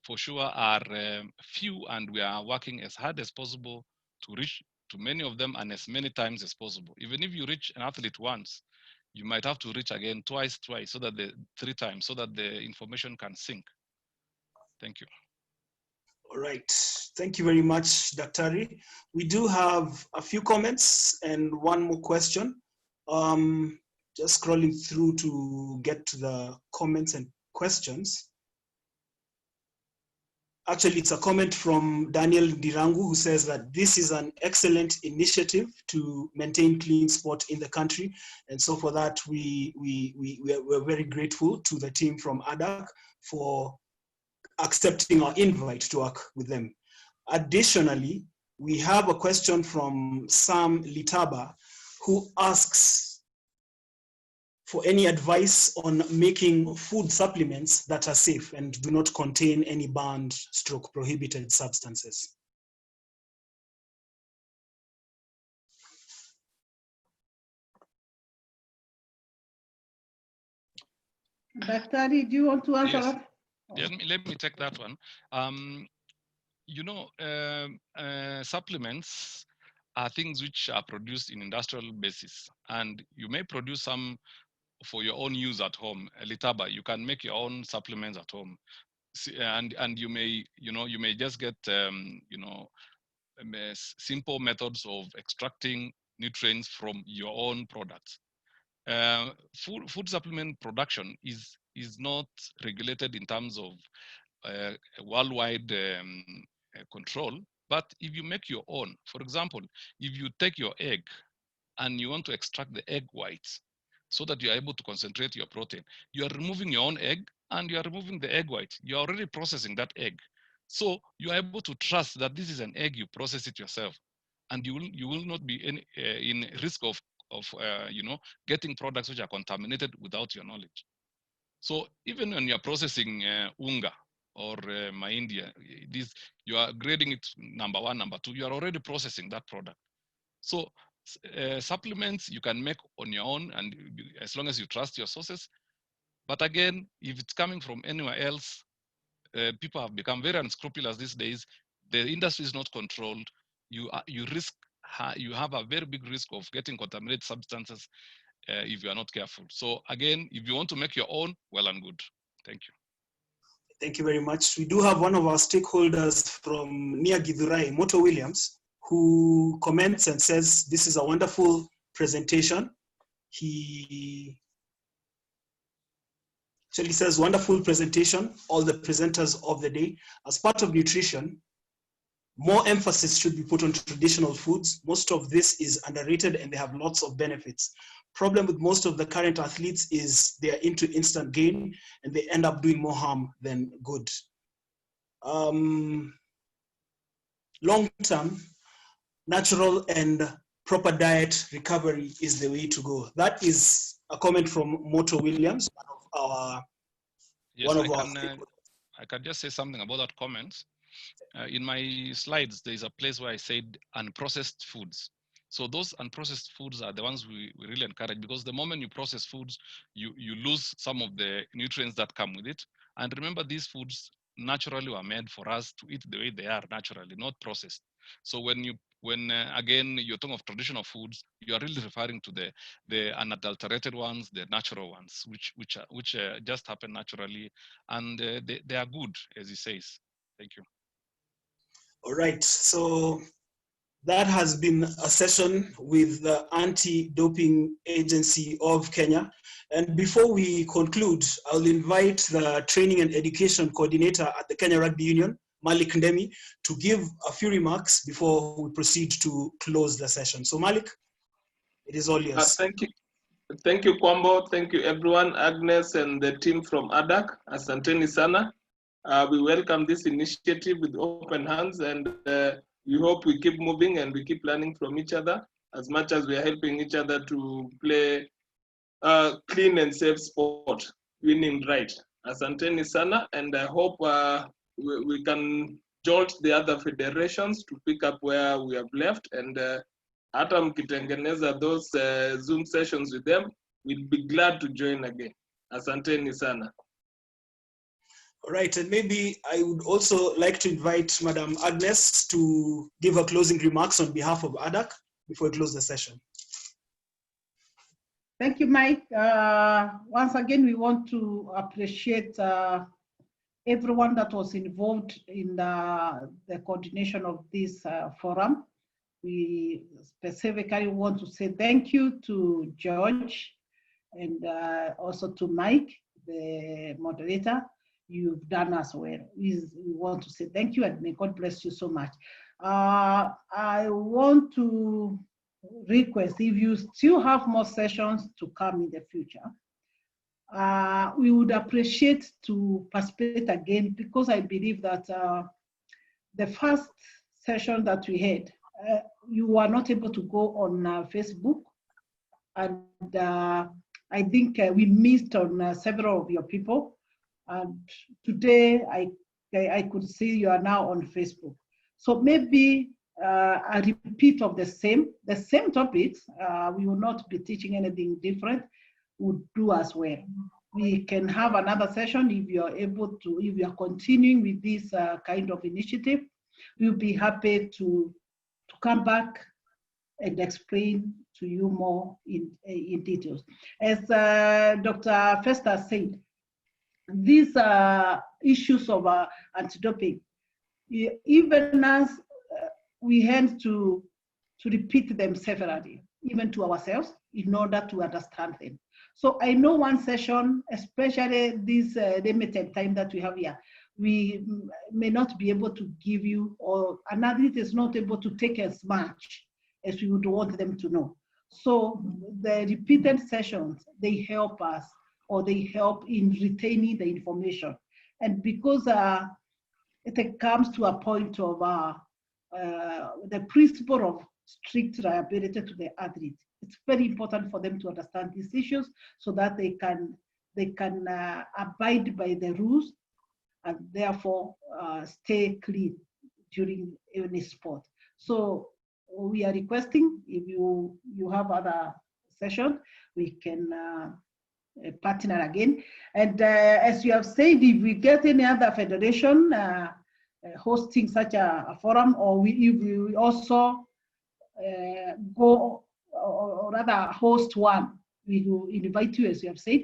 for sure are few, and we are working as hard as possible to reach to many of them and as many times as possible. Even if you reach an athlete once, you might have to reach again twice, so that 3 times, so that the information can sync. Thank you. All right. Thank you very much, Daktari. We do have a few comments and one more question. Just scrolling through to get to the comments and questions. Actually, it's a comment from Daniel Dirangu, who says that this is an excellent initiative to maintain clean sport in the country. And so for that, we're very grateful to the team from ADAC for accepting our invite to work with them. Additionally, we have a question from Sam Litaba, who asks for any advice on making food supplements that are safe and do not contain any banned / prohibited substances. Daktari, do you want to answer Yes. that? Let me take that one. You know, supplements are things which are produced in industrial basis, and you may produce some for your own use at home. Litaba, you can make your own supplements at home, and you may just get simple methods of extracting nutrients from your own products. Food supplement production is not regulated in terms of worldwide control. But if you make your own, for example, if you take your egg and you want to extract the egg whites so that you are able to concentrate your protein, you are removing your own egg and you are removing the egg white. You are already processing that egg. So you are able to trust that this is an egg, you process it yourself, and you will not be in risk of getting products which are contaminated without your knowledge. So even when you're processing unga or maindia, you are grading it number 1, number 2, you are already processing that product. So supplements you can make on your own, and as long as you trust your sources. But again, if it's coming from anywhere else, people have become very unscrupulous these days. The industry is not controlled. You have a very big risk of getting contaminated substances if you are not careful. So again, if you want to make your own, well and good. Thank you. Thank you very much. We do have one of our stakeholders from near Githurai, Moto Williams, who comments and says, this is a wonderful presentation. He actually says, wonderful presentation, all the presenters of the day. As part of nutrition, more emphasis should be put on traditional foods. Most of this is underrated and they have lots of benefits. Problem with most of the current athletes is they're into instant gain and they end up doing more harm than good. Long-term, natural and proper diet recovery is the way to go. That is a comment from Moto Williams, one of our I can just say something about that comment. In my slides, there's a place where I said unprocessed foods. So those unprocessed foods are the ones we really encourage, because the moment you process foods, you lose some of the nutrients that come with it. And remember, these foods naturally were made for us to eat the way they are naturally, not processed. So when again you're talking of traditional foods, you are really referring to the unadulterated ones, the natural ones, which just happen naturally, and they are good, as he says. Thank you. All right, so that has been a session with the Anti-Doping Agency of Kenya. And before we conclude, I'll invite the Training and Education Coordinator at the Kenya Rugby Union, Malik Ndemi, to give a few remarks before we proceed to close the session. So Malik, it is all yours. Thank you. Thank you, Kwambo. Thank you, everyone. Agnes and the team from ADAC, Asanteni Sana. We welcome this initiative with open hands, and we hope we keep moving and we keep learning from each other as much as we are helping each other to play clean and safe sport, winning right. Asanteni Sana, and I hope we can jolt the other federations to pick up where we have left, and hata mkitengeneza those Zoom sessions with them, we'll be glad to join again. Asanteni sana. All right, and maybe I would also like to invite Madam Agnes to give her closing remarks on behalf of ADAC before we close the session. Thank you, Mike. Once again, we want to appreciate everyone that was involved in the coordination of this forum. We specifically want to say thank you to George and also to Mike, the moderator. You've done us well. We want to say thank you and may God bless you so much. I want to request, if you still have more sessions to come in the future, we would appreciate to participate again, because I believe that the first session that we had, you were not able to go on Facebook, and I think we missed on several of your people. And today I could see you are now on Facebook. So maybe a repeat of the same topics. We will not be teaching anything different. Would do as well. We can have another session if you are able to. If you are continuing with this kind of initiative, we'll be happy to come back and explain to you more in details. As Dr. Festa said, these issues of anti-doping, even as we had to repeat them severally, even to ourselves, in order to understand them. So I know one session, especially this limited time that we have here, we may not be able to give you, or another is not able to take as much as we would want them to know. So the repeated sessions, they help us, or they help in retaining the information. And because it comes to a point of the principle of strict liability to the athlete, it's very important for them to understand these issues so that they can abide by the rules and therefore stay clean during any sport. So we are requesting, if you have other sessions, we can partner again. And as you have said, if we get any other federation hosting such a forum, or if we also go, or rather host one, we will invite you, as you have said,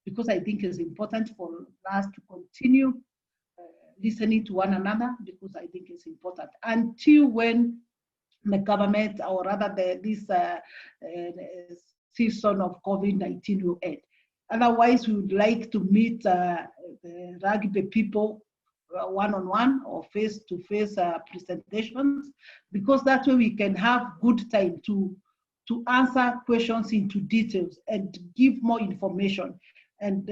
because I think it's important for us to continue listening to one another, because I think it's important until when the government, or rather this season of COVID-19 will end. Otherwise, we would like to meet the rugby people one-on-one or face-to-face presentations, because that way we can have good time to answer questions into details and give more information. And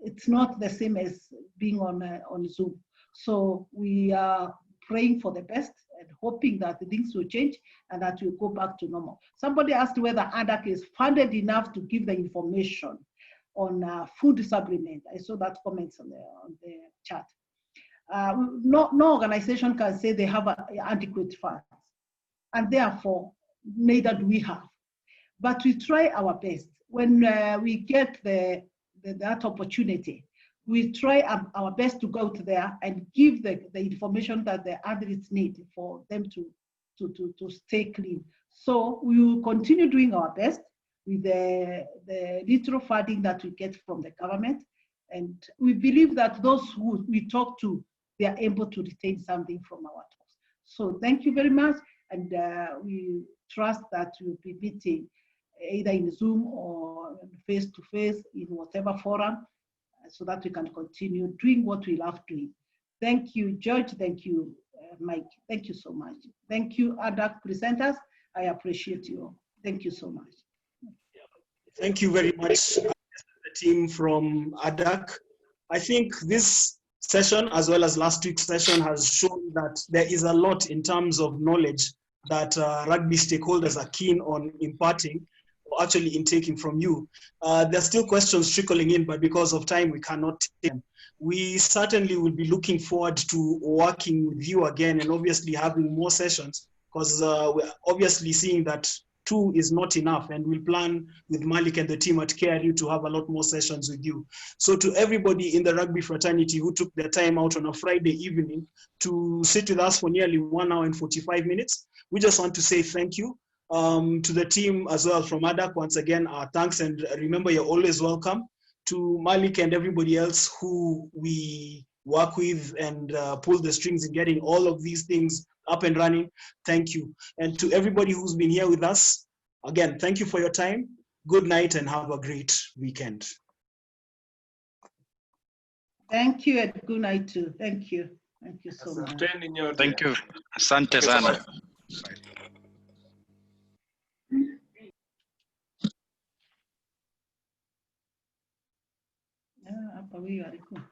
it's not the same as being on Zoom. So we are praying for the best and hoping that things will change and that we'll go back to normal. Somebody asked whether ADAC is funded enough to give the information on food supplement. I saw that comment on the chat. No organization can say they have adequate funds, and therefore neither do we have. But we try our best. When we get that opportunity, we try our best to go out there and give the information that the athletes need for them to stay clean. So we will continue doing our best with the little funding that we get from the government. And we believe that those who we talk to, they are able to retain something from our talks. So thank you very much. And we trust that we'll be meeting either in Zoom or face-to-face in whatever forum, so that we can continue doing what we love doing. Thank you, George. Thank you, Mike. Thank you so much. Thank you, ADAC presenters. I appreciate you all. Thank you so much. Thank you very much, the team from ADAC. I think this session, as well as last week's session, has shown that there is a lot in terms of knowledge that rugby stakeholders are keen on imparting actually intaking from you. There's still questions trickling in, but because of time, we cannot take them. We certainly will be looking forward to working with you again and obviously having more sessions, because we're obviously seeing that 2 is not enough, and we'll plan with Malik and the team at KRU to have a lot more sessions with you. So to everybody in the rugby fraternity who took their time out on a Friday evening to sit with us for nearly 1 hour and 45 minutes, we just want to say thank you. To the team as well from ADAC, once again, thanks, and remember, you're always welcome. To Malik and everybody else who we work with and pull the strings in getting all of these things up and running, thank you. And to everybody who's been here with us, again, thank you for your time. Good night and have a great weekend. Thank you and good night too. Thank you. Thank you so much. Thank you. Asante sana. Hapa huyu alikuwa